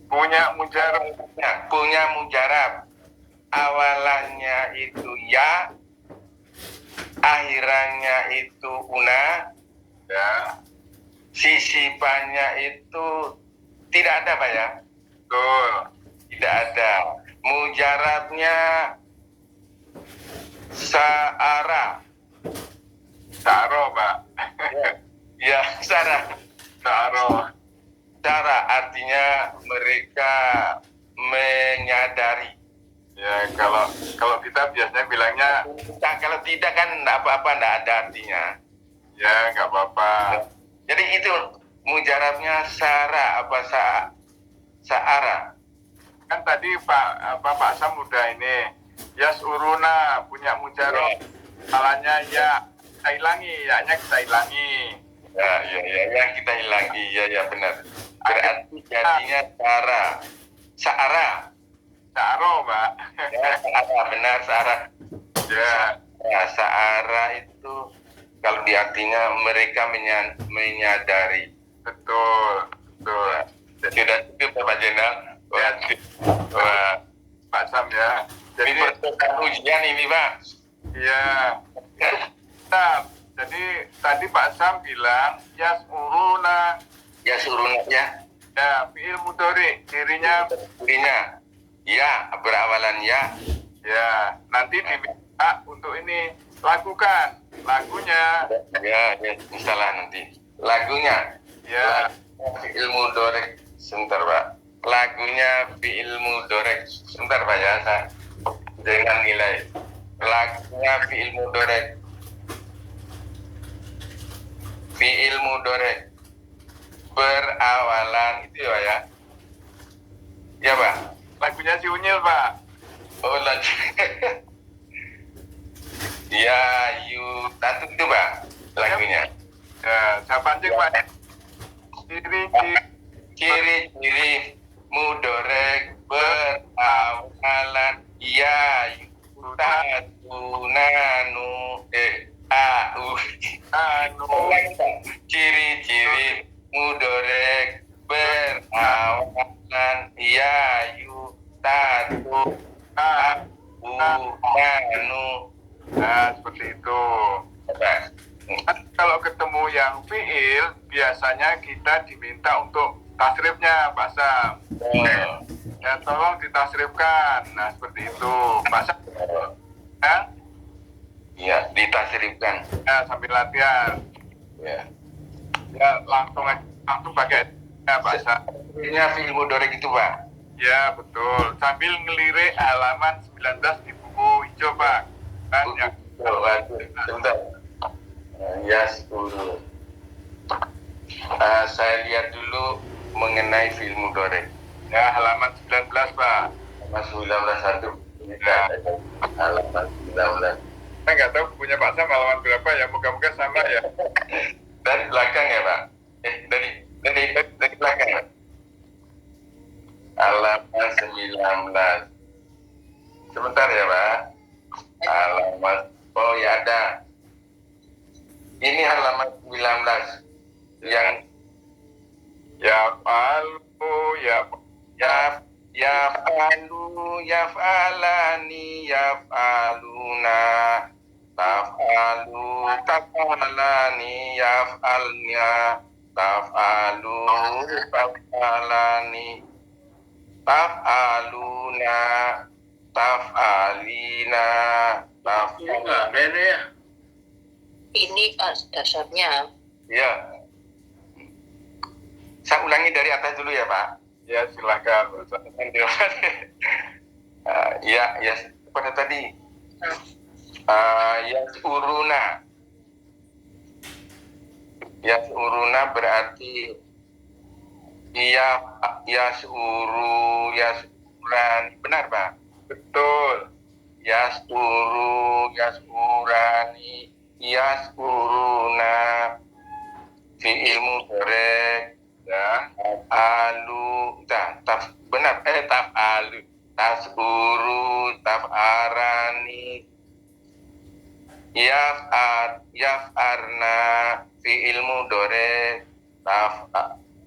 punya mujarab. Punya mujarab. Awalannya itu ya. Akhirannya itu una. Ya, Sisipannya itu tidak ada Pak ya. betul. Tidak ada. Mujarabnya sa'ara. Sa'ro, Pak. Ya, sa'ara. Sa'ro. Cara artinya mereka menyadari. Ya, kalau kita biasanya bilangnya, Nah, kalau tidak kan enggak apa-apa, enggak ada artinya. ya nggak apa-apa. Jadi itu mujarabnya sa'ara apa sa'ara. Kan tadi Pak Sam udah ini. Yas uruna punya mujarab. Salahnya ya, kita hilangi. Ya-nya kita hilangi. Ya, yang kita hilangi. Ya, benar. Berarti jadinya sa'ara. Sa'ro, Pak. Ya, sa'ara, benar, sa'ara. Ya, Ya, sa'ara itu kalau di artinya mereka menyadari. betul. Betul. Sudah cukup Pak Jenderal. Wah, Pak Sam ya. ini Jadi, pertukaran ujian ini Pak. ya. Nah, jadi tadi Pak Sam bilang, yas uruna. Ya suruh ya. Ya, fi'il mudhari. Cirinya, Ininya ya berawalan ya. ya. Nanti diminta untuk ini. Lakukan. Lagunya. Ya, salah nanti. Lagunya. Ya. Fi'il mudhari. Sebentar Pak. Lagunya fi'il mudhari. Sebentar Pak ya. Saya dengan nilai. Lagunya fi'il mudhari. Fi'il mudhari. Berawalan itu ya. Ya Pak. Lagunya si Unyil, Pak. Oh lagi. Ya tatu itu Pak lagunya. Ya, saya pancing, Pak. Ciri-ciri. Ciri-ciri mudorek berawalan ya tatunanu au. Anu. Ciri-ciri mudorek berawalan ya tatunanu. Nah, seperti itu. Kan kalau ketemu yang fi'il, biasanya kita diminta untuk tasrifnya, Pak Sam. Ya, tolong ditasrifkan. Nah, seperti itu. Pak Sam, ya, Ya, ditasrifkan. ya sambil latihan. Ya. Ya, langsung pakai ya, Pak Sam. Ini film mudorek itu, Pak. Ya, betul. Sambil ngelirik halaman 19 di buku hijau, Pak. Kan, ya. Sebentar. Ya, 10. Saya lihat dulu mengenai film mudorek. Ya, halaman 19, Pak. Mas 19 ini halaman 19. Saya nggak tahu bukunya Pak Sam halaman berapa ya. Moga-moga sama ya. Dari belakang ya, Pak? Dari belakang, Pak? Halaman 19. Sebentar ya, Pak. Halaman, oh ya ada. Ini halaman 19. Yang Ya, palu, ya, yaf'alani yaf'aluna taf'alani yaf'alnya taf'alani taf'aluna taf'alina taf'alina. Ini dasarnya. Ya, saya ulangi dari atas dulu ya Pak. ya silakan. Pak Sam. Ya pada tadi yas'uruna berarti yas'uran, benar Pak? Betul. Yas'urani yas'uruna fi'il mudhari Ya, alu benar, taf'alu, tasuru, taf'arani, yaf'arna, fi'il mudhari,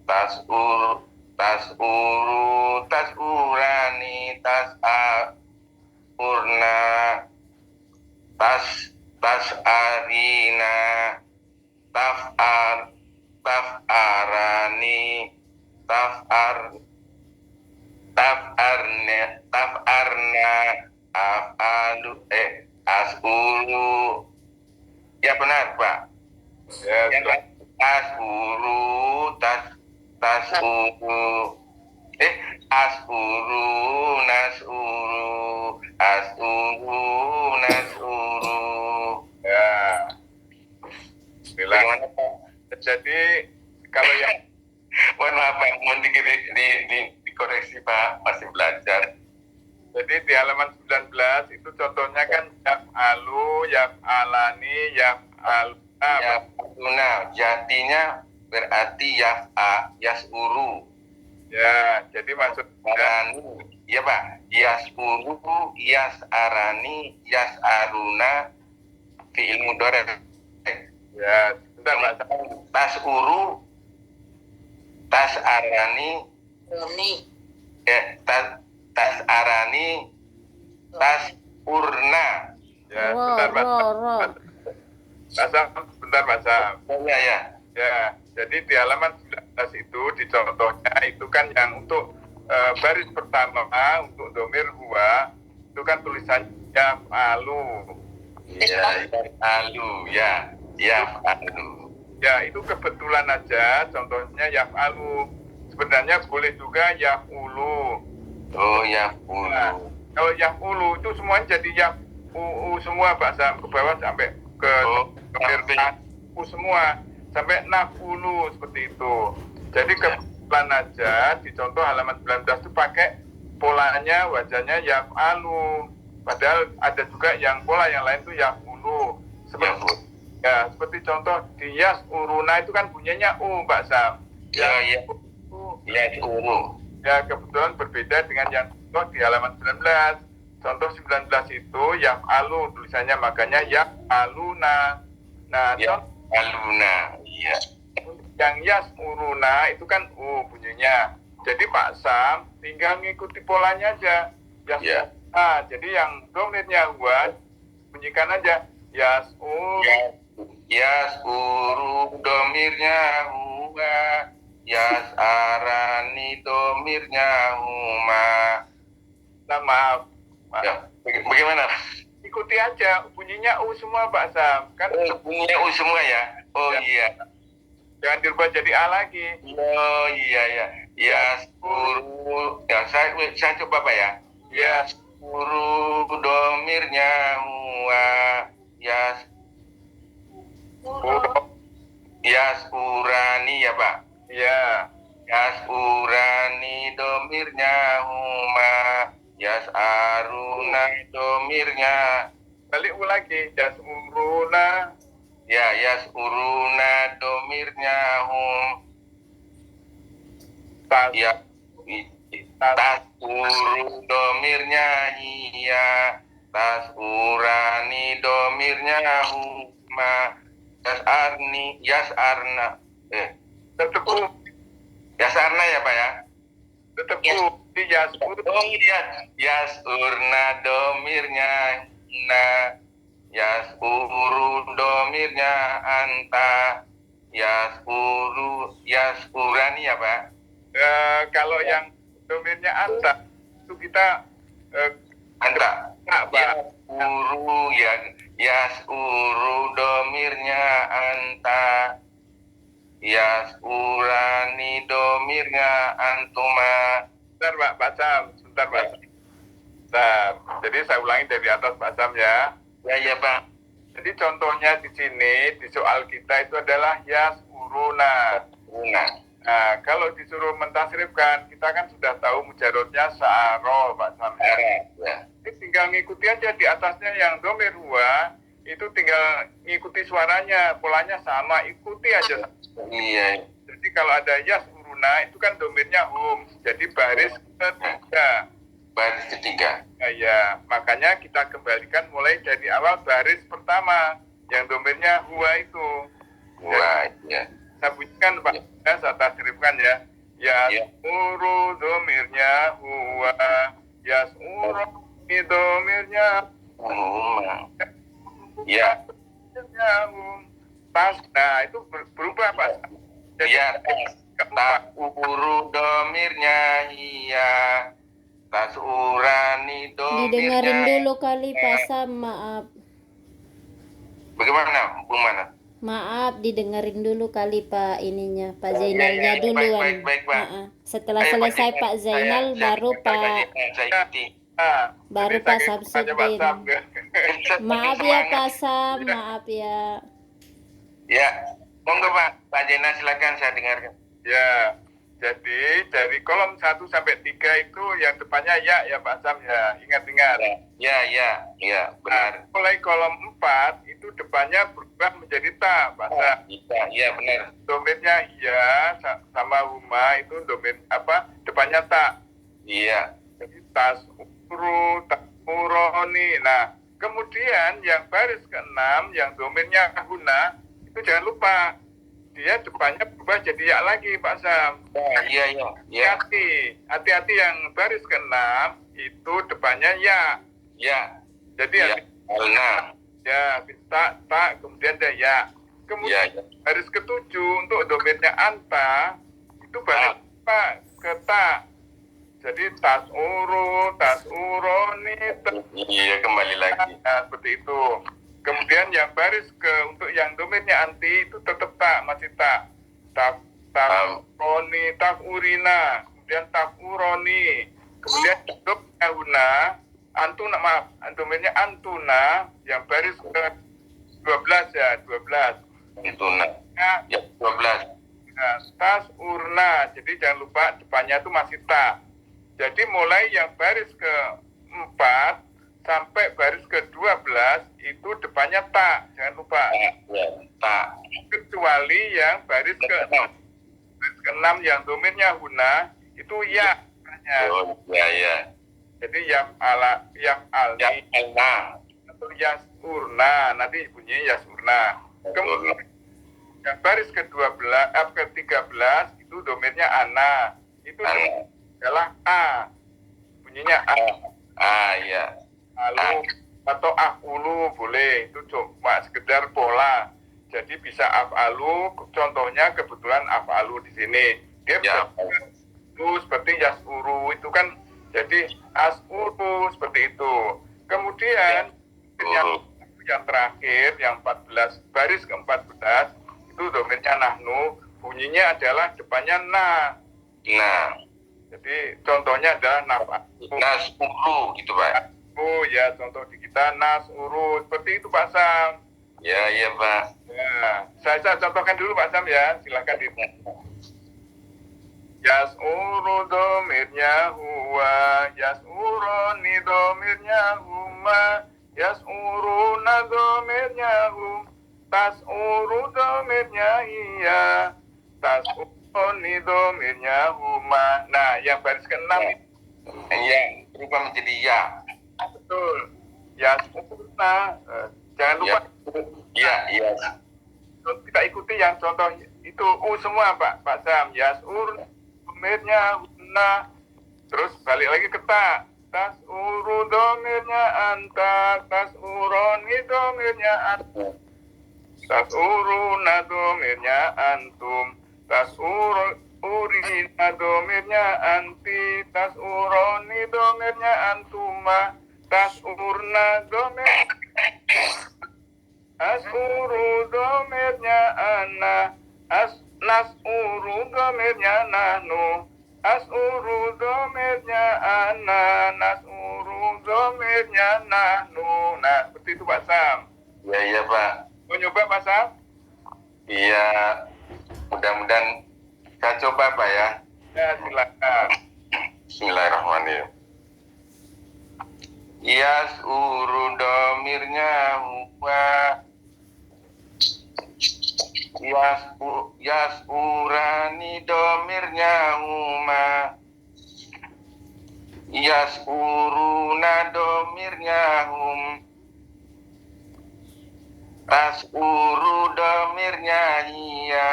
tasuru, tasurani, tas'urna, tas'arina, taf'arani, taf'arna, af'alu, as'ulu. Ya benar, Pak. Ya, Yang lain, as'ulu, tas'ulu. As'ulu, nas'ulu, as'ulu, nas'ulu. ya. Bismillah. Bagaimana, Pak? Jadi kalau yang Mohon maaf, Pak. Mohon dikoreksi, Pak. Masih belajar. jadi di halaman 19 itu contohnya kan yaf'alu, yaf'alani, yaf'aluna. Yaf'aluna, jadinya berarti yas'uru. Ya, jadi maksudnya Arani, iya Pak. Yas'uru, yas'arani, yas'aruna, fi'il mudhari. ya, sebentar Pak. Tas'uru, tas'arani, Ini tas'arani, tas'urna. Ya, Ro, sebentar Pak. ro. Pak Sam, sebentar Pak Sam. Ya. Ya, jadi di halaman 19 itu di contohnya itu kan yang untuk baris pertama untuk domir huwa itu kan tulisan yaf'alu. Ya, yaf'alu, ya. Yaf'alu. Ya, itu kebetulan aja contohnya yaf'alu. Sebenarnya boleh juga yaf'ulu. Oh, Nah, yaf'ulu. kalau yaf'ulu itu semuanya jadi yaf'u semua Pak Sam, ke bawah sampai ke Oh, domir u semua sampai naf'ulu seperti itu. Jadi kebetulan aja di contoh halaman 19 itu pakai polanya wajahnya yaf'alu. Padahal ada juga yang pola yang lain itu yaf'ulu. Seperti contoh di yas'uruna itu kan bunyinya u Pak Sam. Ya. Yas'uru. Ya, kebetulan berbeda dengan yang contoh di halaman 19. Contoh 19 itu yaf'alu tulisannya, makanya yaf'aluna. Nah, Yaf'aluna. Iya. yang yas'uruna itu kan bunyinya. Jadi Pak Sam tinggal ngikuti polanya aja. Ya. Jadi yang domirnya huwa bunyikan aja yas'ur. Yas'uru, domirnya huwa. Yas'arani, domirnya huma. Nah, maaf. Ya. Bagaimana? Ikuti aja bunyinya u semua Pak Sam. Kan Bunyinya U semua ya? Oh Ya. iya. jangan dirubah jadi a lagi. Oh iya. Yas'uru. Ya, saya coba Pak ya. Yas'uru, domirnya huwa. Yas'urani ya Pak. Ya. Yas'urani, domirnya huma. Yas'aruna, domirnya. Balik u lagi yas'uruna. Ya, yas'uruna, domirnya hum. Ya, tas'uru, domirnya iya. Tas'urani, domirnya huma. Yas'arna. Tetep u. Yas'arna ya Pak ya? Tetep u. Di yas'ur. Oh iya, yas'urna, domirnya na. Yas'uru, domirnya anta. Yas'urani ya Pak? Kalau yang domirnya anta itu kita Anta. Pak. Yas'uru, domirnya anta. Yas'urani, domirnya antuma. Sebentar Pak Sam, sebentar Pak. Sebentar. Jadi saya ulangi dari atas Pak Sam ya. Ya Pak. Jadi contohnya di sini di soal kita itu adalah yas'uruna. Nah, kalau disuruh mentasrifkan, kita kan sudah tahu mujarotnya sa'aro Pak Sam. Ya. Jadi tinggal ngikuti aja di atasnya yang domir huwa, itu tinggal ngikuti suaranya, polanya sama, ikuti aja. Iya. Jadi kalau ada yas'uruna huna itu kan domirnya hum. Jadi baris ketiga. Baris ketiga. Ya, makanya kita kembalikan mulai dari awal baris pertama yang domirnya huwa itu. Wah, ya. Saya bunyikan Pak, saya tasrifkan ya. Ya. Yas'uru domirnya huwa, yas'uru domirnya Huma. Ya. hum. Pas, nah itu berubah Pak. Jadi, Ya, tak uru domirnya iya. Tasurani domirnya. Didengarin dulu kali Pak Sam, maaf. Bagaimana? Bung Mana? Maaf, didengarin dulu kali Pak ininya, Pak Ya, Zainalnya ya, ya. duluan. Baik, Pak. Setelah Ayo, selesai Pak, Pak Zainal, saya baru Pak ikuti. baru jadi Pak saya Samsudin. baca WhatsApp, ya. Maaf ya Pak Sam, maaf ya. Ya, monggo Pak. Pak Zainal silakan saya dengarkan. Ya, jadi dari kolom 1 sampai 3 itu yang depannya ya Pak Sam ya, ingat-ingat. Ya, benar. Mulai kolom 4 itu depannya berubah menjadi ta, Pak Sam. Ya, benar. Domainnya ya sama huma itu domain apa? Depannya ta. Iya. Jadi tas uru, tas uroni. Nah, kemudian yang baris ke-6 yang domainnya huna itu jangan lupa dia depannya berubah jadi ya lagi Pak Sam. Iya. Hati-hati yang baris ke-6 itu depannya ya. Ya. Jadi Ya. Alna. ya tak kemudian ada ya. Kemudian Ya. baris ke-7 untuk domainnya anta itu balik Pak ke ta. Jadi tas uru, tas uroni, Iya, kembali lagi. nah, seperti itu. Kemudian yang baris untuk yang domainnya anti itu tetap tak, masih tak. Tak roni, tak urina, kemudian tak uroni. Kemudian domainnya huna, antuna, maaf, domainnya antuna yang baris ke 12 ya, 12. Itu nah. Nah, Ya, 12. tas urna, jadi jangan lupa depannya itu masih tak. Jadi mulai yang baris ke-4 sampai baris ke-12 itu depannya tak, jangan lupa. Ya, tak. Kecuali yang baris ke-6 yang domainnya huna itu ya. Oh, ya. Jadi yang alni Ya, alna. atau yasurna, nanti bunyinya yasurna. Kemudian yang baris ke-13 itu domainnya ana. Itu Ana. adalah a. Bunyinya a. Ya. Alu atau afulu boleh, itu cuma sekedar pola. Jadi bisa afalu, contohnya kebetulan afalu di sini. Dia Ya. bisa itu seperti yasuru itu kan jadi asuru seperti itu. Kemudian yang terakhir yang 14 baris ke-14 itu domainnya nahnu, bunyinya adalah depannya na. Nah, Jadi contohnya adalah nafa. nasuru gitu Pak. Oh ya, contoh di kita nas uru seperti itu Pak Sam. Ya, Pak. Ya, saya contohkan dulu Pak Sam ya, silakan di. Yas'uru domirnya huwa, yas'uroni domirnya huma, yas'uruna domirnya hum, tas'uru domirnya iya, tas'uroni domirnya huma. Nah, yang baris ke-6 itu Ya, berubah menjadi ya. betul. Yas'uruna, jangan lupa Ya. kita ikuti yang contoh itu semua Pak Sam. Yas'ur domirnya huna, terus balik lagi ke ta. Tas'uru domirnya anta, tas'uroni domirnya antum, tas'uruna domirnya antum, tas'urina domirnya anti, tas'uroni domirnya antuma, tas'urna domir as'uru domirnya ana, nas'uru domirnya nahnu, as'uru domirnya ana, nas'uru domirnya nahnu. Nah, seperti itu Pak Sam. Ya, Pak. Mau nyoba Pak Sam? Iya. Mudah-mudahan saya coba Pak ya. Ya, silakan. Bismillahirrahmanirrahim. Yas'uru domirnya huwa, Yas'urani domirnya huma. Yas'uruna domirnya hum. Tas'uru domirnya hiya.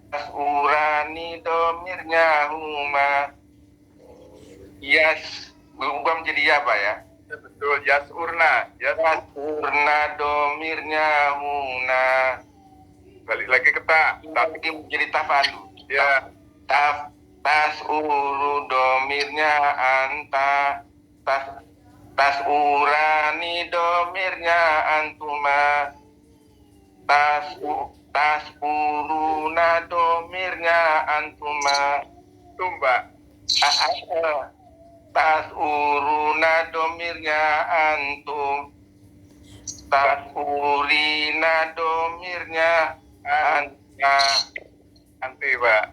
Tas'urani domirnya huma. Berubah menjadi apa ya? Ya, betul, yas'urna. Tas'urna domirnya huna. Balik lagi ke ta. Tapi menjadi tafalu. Ya, Tas'uru domirnya anta. Tas'urani domirnya antuma. Tas'uruna domirnya antuma. tumba. Tas'uruna domirnya antum. Tas'urina domirnya anta. Anti, Pak.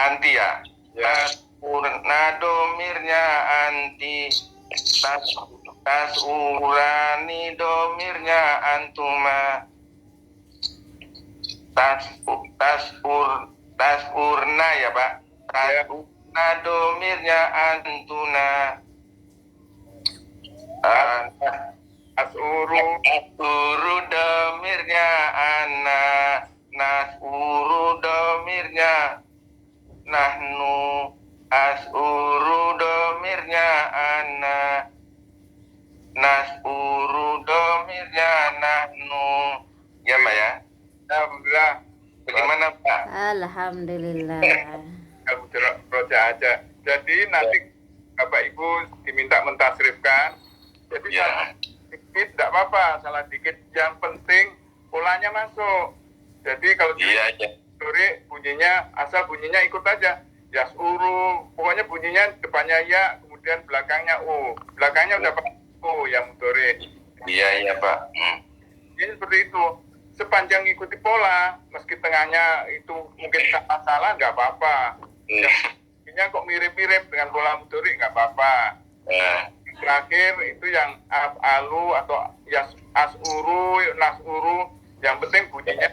Anti ya. Ya. Tas'urna domirnya anti. Tas'urani domirnya antuma. Tas'urna ya Pak. Tas'urna domirnya antuna. As'uru. As'uru domirnya ana. Nas'uru domirnya nahnu. As'uru domirnya ana. Nas'uru domirnya nahnu. Ya Pak ya. Alhamdulillah. Bagaimana Pak? Alhamdulillah. Kamu roja aja. Jadi nanti Bapak Ibu diminta mentasrifkan. Jadi Ya. salah dikit tidak apa-apa, salah dikit. Yang penting polanya masuk. Jadi kalau Iya ya. sore bunyinya, asal bunyinya ikut aja. Yas'uru, pokoknya bunyinya depannya ya, kemudian belakangnya u. Belakangnya udah pakai u yang mutore. Iya ya Pak. Ini seperti itu. Sepanjang ikuti pola, meski tengahnya itu mungkin salah, nggak apa-apa. Ini kok mirip-mirip dengan pola mutore, nggak apa-apa. Terakhir itu yang af'alu atau as'uru, nas'uru, yang penting bunyinya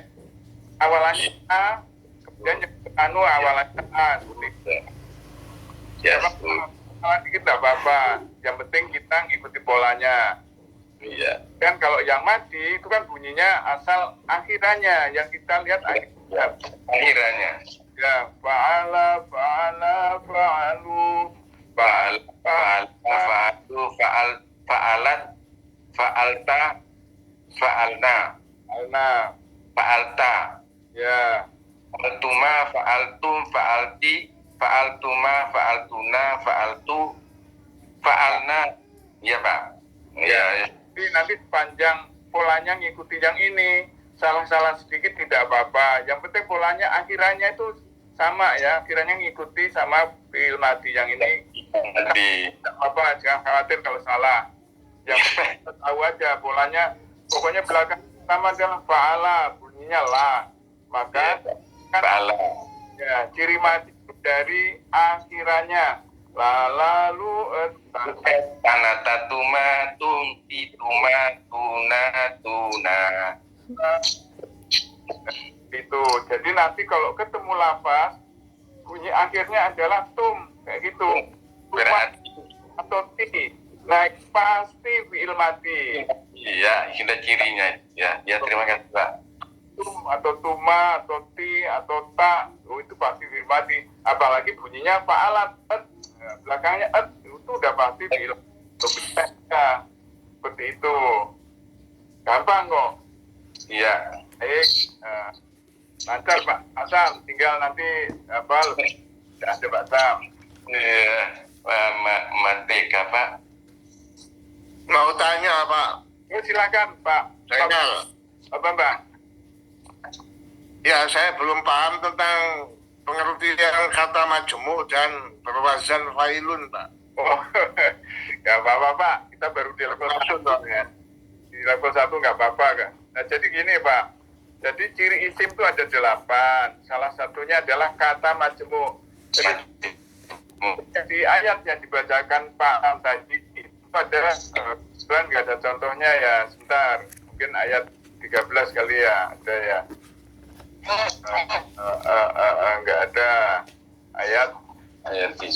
awalannya a, kemudian awalannya a, seperti itu. Yes. Salah dikit nggak apa-apa, yang penting kita ngikuti polanya. Iya. Dan kalau yang mati itu kan bunyinya asal akhirannya, yang kita lihat akhirnya. Akhirannya. Ya, fa'ala, fa'alu, Fa'alta, fa'alna, fa'alta, ya, fa'altuma, fa'altum, fa'alti, fa'altuma, fa'altuna, fa'altu, fa'alna. Iya Pak. Iya. Jadi nanti sepanjang polanya ngikuti yang ini, salah-salah sedikit tidak apa-apa. Yang penting polanya akhirannya itu sama ya, akhirannya ngikuti sama fi'il madi yang ini. Nanti. Tidak apa-apa, jangan khawatir kalau salah. Yang penting tahu aja polanya, pokoknya belakang pertama adalah fa'ala, bunyinya la. Maka kan Fa'ala. ya, ciri madi dari akhirannya. Lalu Tanatatuma, tumtituma, tuna. itu. Jadi nanti kalau ketemu lafaz, bunyi akhirnya adalah tum, kayak gitu. Berarti. Atau ti. Nah, pasti fi'il madi. Iya, sudah cirinya. Ya, terima kasih Pak. Tum atau tuma atau ti atau ta, itu pasti fi'il madi. Apalagi bunyinya fa'alat, belakangnya itu udah pasti fi'il madi. Seperti itu. Gampang kok. Iya. Baik. Lancar Pak Asam, tinggal nanti sudah ada Pak Asam. Merdeka Pak. Mau tanya Pak, Silakan Pak. saya Apa Mbak? ya saya belum paham tentang pengertian kata majemuk dan berwazan failun Pak. Oh, nggak apa-apa Pak. Kita baru di level 1 ya. Di level 1 nggak apa-apa kan. Nah jadi gini Pak. Jadi ciri isim itu ada 8. Salah satunya adalah kata majemuk. Jadi di ayat yang dibacakan Pak Am tadi itu ada nggak ada contohnya ya sebentar. mungkin ayat 13 kali ya, ada ya. Enggak ada ayat Ayat 13.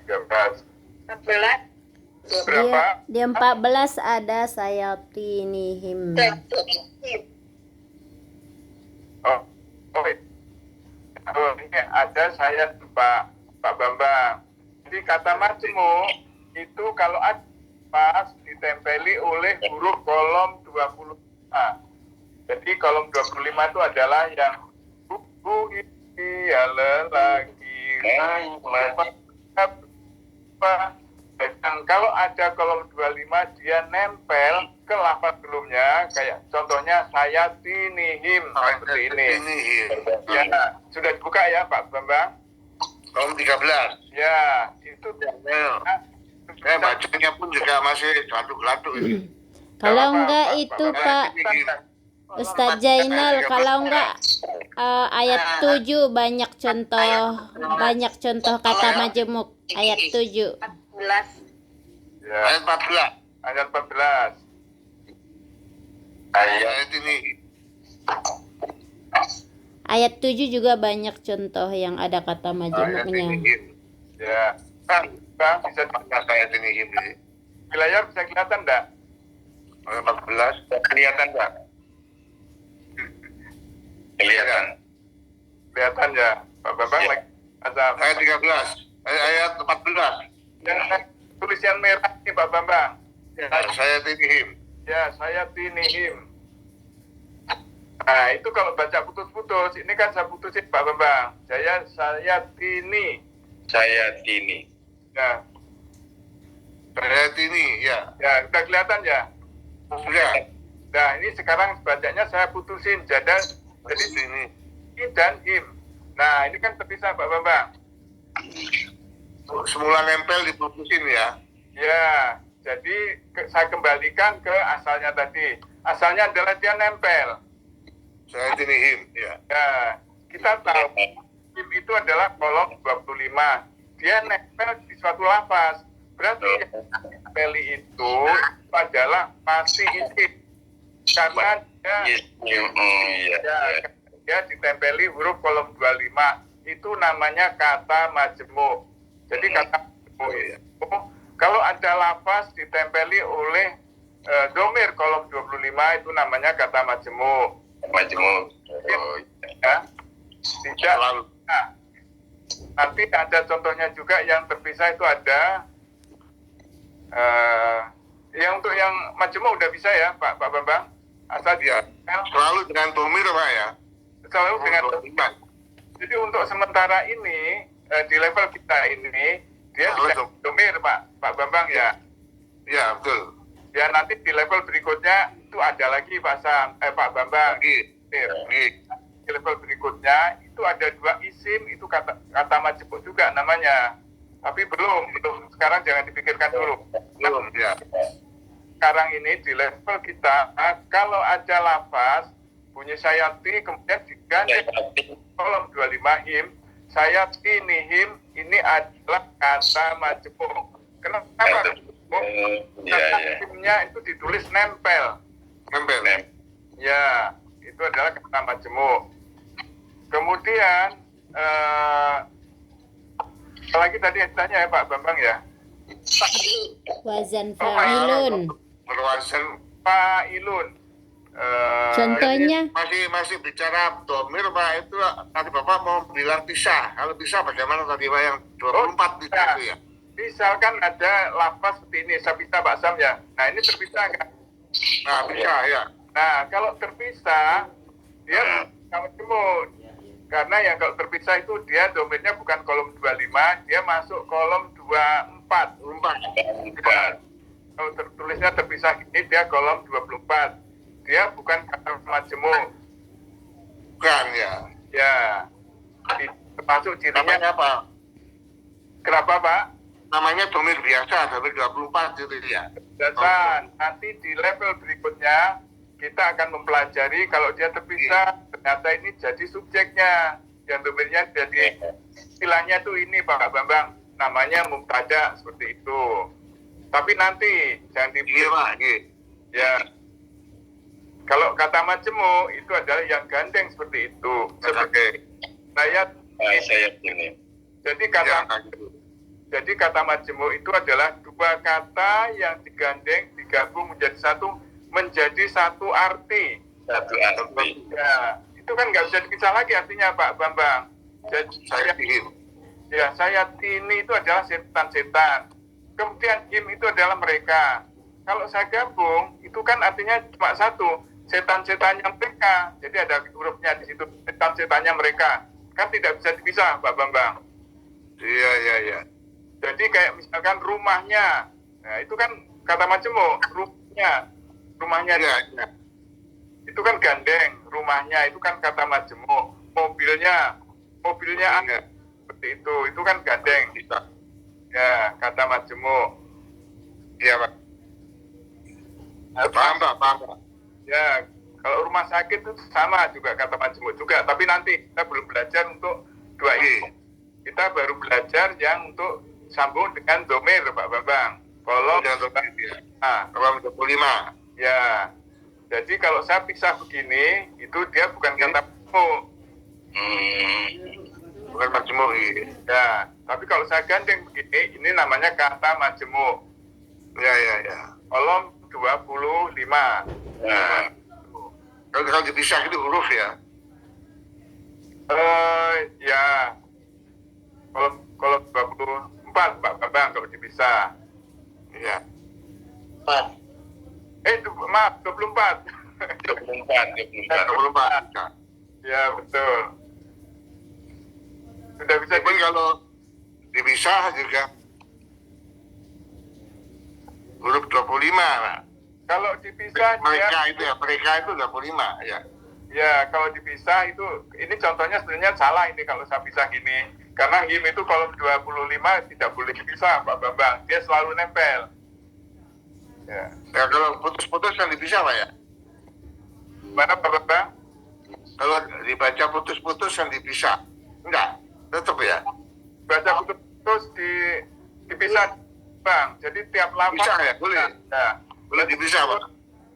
13. 14. Berapa? Di 14 ada sayatinihim. Oh, ini ada saya Pak Bambang. Jadi kata majmu itu kalau ada pas ditempeli oleh huruf kolom 25. Jadi kolom 25 itu adalah yang buku ini ya lelaki. Dan kalau ada kolom 25 dia nempel ke lafaz sebelumnya, kayak contohnya saya tinihim seperti ini. Ya, sudah dibuka ya Pak Bambang? Kolom 13. Ya, itu Bacanya pun juga masih gelatu-gelatu ini. Kalau enggak itu Pak Ustadz Jainal, kalau enggak ayat 7 banyak contoh kata majemuk ayat 7. 14. Ya, Ayat 14. ayat 14. Ayat ini. Ayat 7 juga banyak contoh yang ada kata Ayat majemuknya. ini. Ya, Bang, bisa Ayat ayat ini. di layar bisa kelihatan enggak? Ayat 14. Kelihatan Pak? Kelihatan. Kelihatan ya, Pak Bambang Ya. lagi ada Ayat 13. Ayat 14. yang tulisan merah ini Pak Bambang. Ya, Saya tinihim. ya saya tinihim. Nah, itu kalau baca putus-putus, ini kan saya putusin Pak Bambang. Saya tini. Saya Tini. Ya, Ayat ini, ya. ya udah kelihatan ya. Sudah. Nah, ini sekarang bacanya saya putusin jadi Ini. ini dan him. Nah, ini kan terpisah Pak Bambang. Semula nempel diputusin ya. Ya, jadi saya kembalikan ke asalnya tadi. Asalnya adalah dia nempel. Saya tinihim, ya. Ya, kita tahu him itu adalah kolom 25. Dia nempel di suatu lafaz. Berarti yang nempeli itu adalah pasti isim. Karena dia dia ditempeli huruf kolom 25. Itu namanya kata majemuk. Jadi kata majemuk itu kalau ada lafaz ditempeli oleh domir kolom 25 itu namanya kata majemuk. Majemuk. Ya. Tidak. Lalu. Nah, nanti ada contohnya juga yang terpisah itu ada yang untuk yang majemuk udah bisa ya Pak Bambang. Asal dia Selalu dengan domir, Pak ya. selalu dengan domir. Jadi untuk sementara ini di level kita ini dia Halo, tidak domir Pak Bambang ya. Ya, betul. Ya nanti di level berikutnya itu ada lagi Pak Bambang. Lagi. Di level berikutnya itu ada dua isim itu kata majemuk juga namanya. Tapi belum. Sekarang jangan dipikirkan dulu. Belum, ya. Sekarang ini di level kita kalau ada lafaz bunyi sayati kemudian diganti kolom 25 him sayati nihim ini adalah kata majemuk. Kenapa majemuk? Kata himnya itu ditulis nempel. Nempel. Ya, itu adalah kata majemuk. Kemudian apalagi tadi ditanya ya Pak Bambang ya. Wazan fa'ilun. Perwasan Fa'ilun. Contohnya masih bicara domir, Pak. Itu tadi Bapak mau bilang pisah. Kalau pisah bagaimana tadi Pak yang 24 itu ya? Misalkan ada lafaz seperti ini, saya bisa Pak Sam ya. Nah ini terpisah kan? Nah, pisah ya. Nah kalau terpisah, dia sama jemut. Karena yang kalau terpisah itu dia domainnya bukan kolom 25, dia masuk kolom 24. 24. Kalau tertulisnya terpisah ini dia kolom 24. Dia bukan kata majemuk. Bukan ya. Ya. Termasuk cirinya. Namanya apa? Kenapa Pak? Namanya domir biasa, domir 24 gitu ya. Dan nanti di level berikutnya kita akan mempelajari kalau dia terpisah ternyata ini jadi subjeknya yang domainnya jadi istilahnya tuh ini Pak Bambang namanya mubtada seperti itu. Tapi nanti jangan Iya Pak. Iya. ya Kalau kata majemuk itu adalah yang gandeng seperti itu. Seperti saya ini. Jadi Ya, kata gitu. Jadi kata majemuk itu adalah dua kata yang digandeng, digabung menjadi satu arti. Satu arti. Ya, itu kan nggak bisa dipisah lagi artinya Pak Bambang. Jadi Saya ingin. saya tini itu adalah setan-setan. Kemudian him itu adalah mereka. Kalau saya gabung, itu kan artinya cuma satu, setan-setannya mereka. Jadi ada hurufnya di situ, setan-setannya mereka. Kan tidak bisa dipisah Pak Bambang. Iya. Jadi kayak misalkan rumahnya, nah itu kan kata majemuk, rumahnya Iya. itu kan gandeng, rumahnya itu kan kata majemuk, mobilnya seperti itu kan gandeng, ya kata majemuk, Iya, Pak. Paham, Pak. ya kalau rumah sakit itu sama juga kata majemuk juga, tapi nanti kita belum belajar untuk dua ini, kita baru belajar yang untuk sambung dengan domir Pak Bambang. Kalau Kolom 25. ya, jadi kalau saya pisah begini, itu dia bukan kata majemuk. Bukan majemuk ini. Ya, tapi kalau saya gandeng begini, ini namanya kata majemuk. Ya. Kolom 25. Nah, kalau dipisah itu huruf ya. Ya, kolom 24 Pak Bambang kalau dipisah. Iya. Maaf, 24. 24. 24. Ya, betul. Sudah bisa Tapi kalau dipisah juga huruf 25, Pak. kalau dipisah Mereka dia, itu 25 ya. ya kalau dipisah itu, ini contohnya sebenarnya salah ini kalau saya pisah gini. Karena him itu kolom 25 tidak boleh dipisah Pak Bambang, dia selalu nempel. Ya. Ya kalau putus-putus yang dipisah, Pak ya. Mana Pak Bambang? Kalau dibaca putus-putus yang dipisah. Enggak, tetap ya. Baca putus dipisah Bang. Jadi tiap lafaz Bisa ya, boleh. Ya. Boleh dipisah, Pak.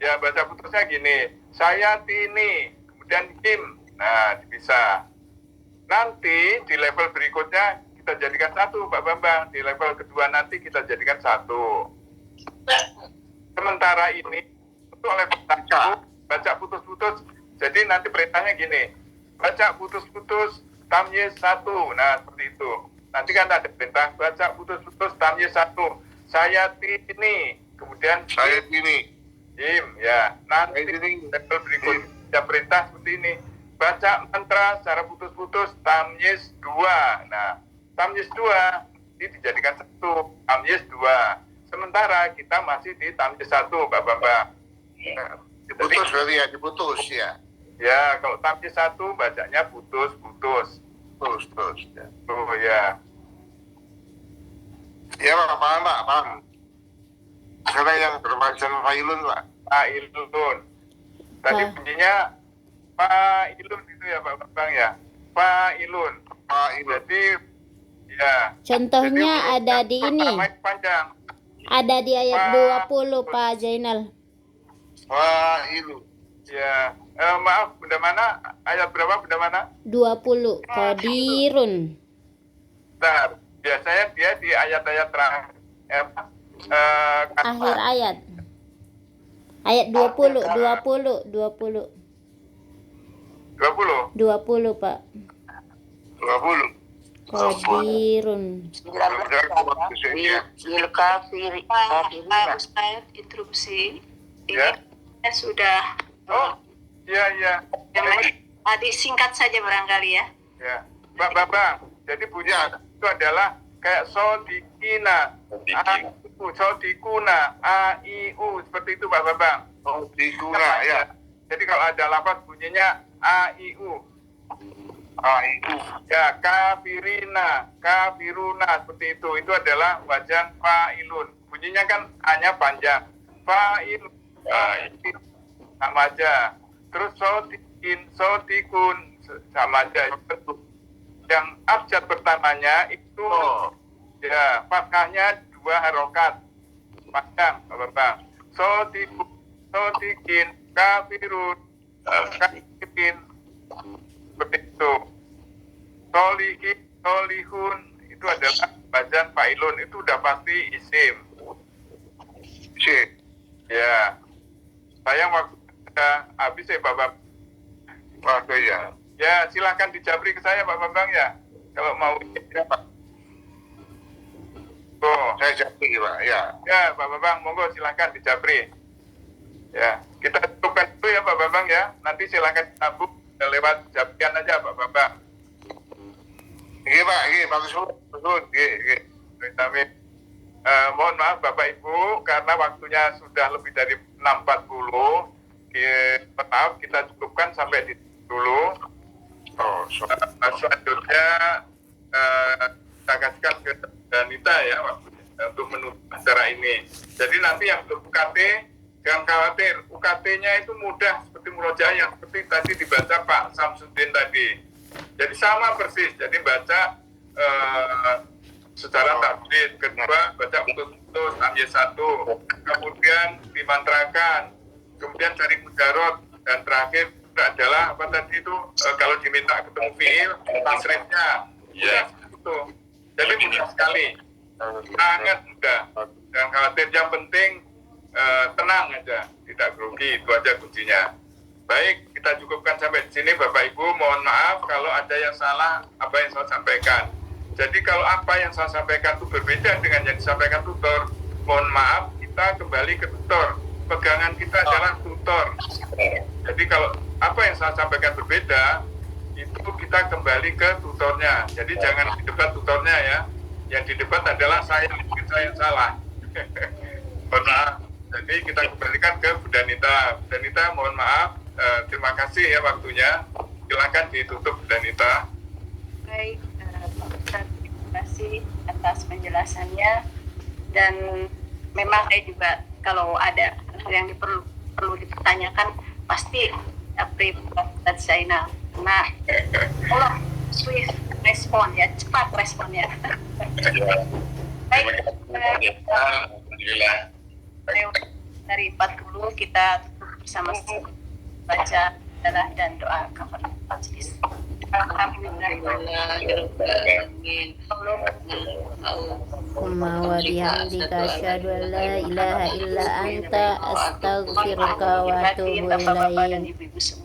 Ya baca putusnya gini, saya tini, kemudian him, nah dipisah. Nanti di level berikutnya kita jadikan satu Pak Bambang, di level kedua nanti kita jadikan satu. Sementara ini untuk level satu baca putus-putus, jadi nanti perintahnya gini, baca putus-putus tamyiz 1, nah seperti itu. Nanti kan ada perintah baca putus-putus tamyiz 1, saya tini, kemudian Saya ini. him, ya. Nanti level berikutnya perintah seperti ini. Baca mantra secara putus-putus tamyiz 2. Nah, tamyiz 2 ini dijadikan 1, tamyiz 2. Sementara kita masih di tamyiz 1, Pak Bambang. Nah, diputus berarti ya, diputus ya. Ya, kalau tamyiz 1 bacanya putus-putus. Terus ya. Oh ya. Ya, Pak, paham. Sekarang yang bermaksud failun, Pak. Fa'ilun. Tadi Wah. bunyinya fa'ilun itu ya Pak Bambang ya. Fa'ilun. Failun. Jadi ya. Contohnya Jadi, ada di ini. pertama itu panjang. Ada di ayat 20 Pak Zainal. Failun. Ya. Maaf, benda mana? Ayat berapa benda mana? 20. Qadirun. Bentar. Biasanya dia di ayat-ayat terakhir. Akhir ayat. Ayat 20 20. 20 Pak. 20. Qadirun. Bil kafiri. Ustaz, interupsi. Ya. Ini sudah Oh, iya. disingkat saja barangkali ya. Ya. Pak Bambang, jadi bunyi itu adalah kayak sodikina, sodikuna, aiu, seperti itu Pak Bambang. Oh, diguna ya. Jadi kalau ada lafaz bunyinya aiu. Itu. Ya, kafirina, kafiruna, seperti itu. Itu adalah wajan fa'ilun. Bunyinya kan hanya panjang. Fa'ilun, sama aja. Terus sodikun, sama aja. Yang abjad pertamanya itu, ya, fathahnya 2 harokat. Panjang, Pak Bambang. Sodikin, kafirun, kafirin, seperti itu. Solihin, solihun, itu adalah bacaan fa'ilun, itu udah pasti isim. Ya, sayang waktu sudah habis ya Bapak. Oke ya. Ya, silahkan dijabri ke saya Pak Bambang ya. Kalau mau ya Pak. Oh, Saya jadi Pak. Ya. ya Pak Bambang, monggo silahkan dijabri. Ya, kita cukupkan dulu ya Pak Bambang ya. Nanti silahkan sambung lewat jabrian aja Pak Bambang. Iya Pak. Iya bagus betul. Iya. Amin. Mohon maaf Bapak Ibu karena waktunya sudah lebih dari 6.40. Maaf kita cukupkan sampai di dulu. Oh, Selanjutnya kita kasihkan ke Danita ya waktunya untuk menutup acara ini. Jadi nanti yang untuk UKT jangan khawatir, UKT-nya itu mudah seperti murojaah yang seperti tadi dibaca Pak Samsudin tadi. Jadi sama persis. Jadi baca secara tajwid, kedua baca putus-putus ambil satu, kemudian dimantrakan, kemudian cari mujarot, dan terakhir adalah apa tadi itu kalau diminta ketemu fiil tasrifnya ya itu. Jadi mudah sekali, sangat mudah. Jangan khawatir, yang penting tenang aja, tidak grogi, itu aja kuncinya. Baik, kita cukupkan sampai di sini Bapak Ibu. Mohon maaf kalau ada yang salah apa yang saya sampaikan. Jadi kalau apa yang saya sampaikan itu berbeda dengan yang disampaikan tutor, mohon maaf, kita kembali ke tutor. Pegangan kita adalah tutor. Jadi kalau apa yang saya sampaikan berbeda, itu kita kembali ke tutornya. Jadi jangan didebat tutornya ya. Yang didebat adalah saya, mungkin saya yang salah. Mohon maaf. Jadi kita kembalikan ke Bu Danita. Bu Danita, mohon maaf. Terima kasih ya waktunya. Silakan ditutup Bu Danita. Baik, terima kasih atas penjelasannya, dan memang saya juga kalau ada hal yang perlu dipertanyakan pasti April dan Zainal, karena Allah swift respon ya, cepat responnya. Baik, Alhamdulillah. dari 40 kita tutup bersama-sama baca dan doa kafaratul majlis. Allahumma wa bihamdika asyhadu an la ilaha illa anta astaghfiruka wa atubu ilaik.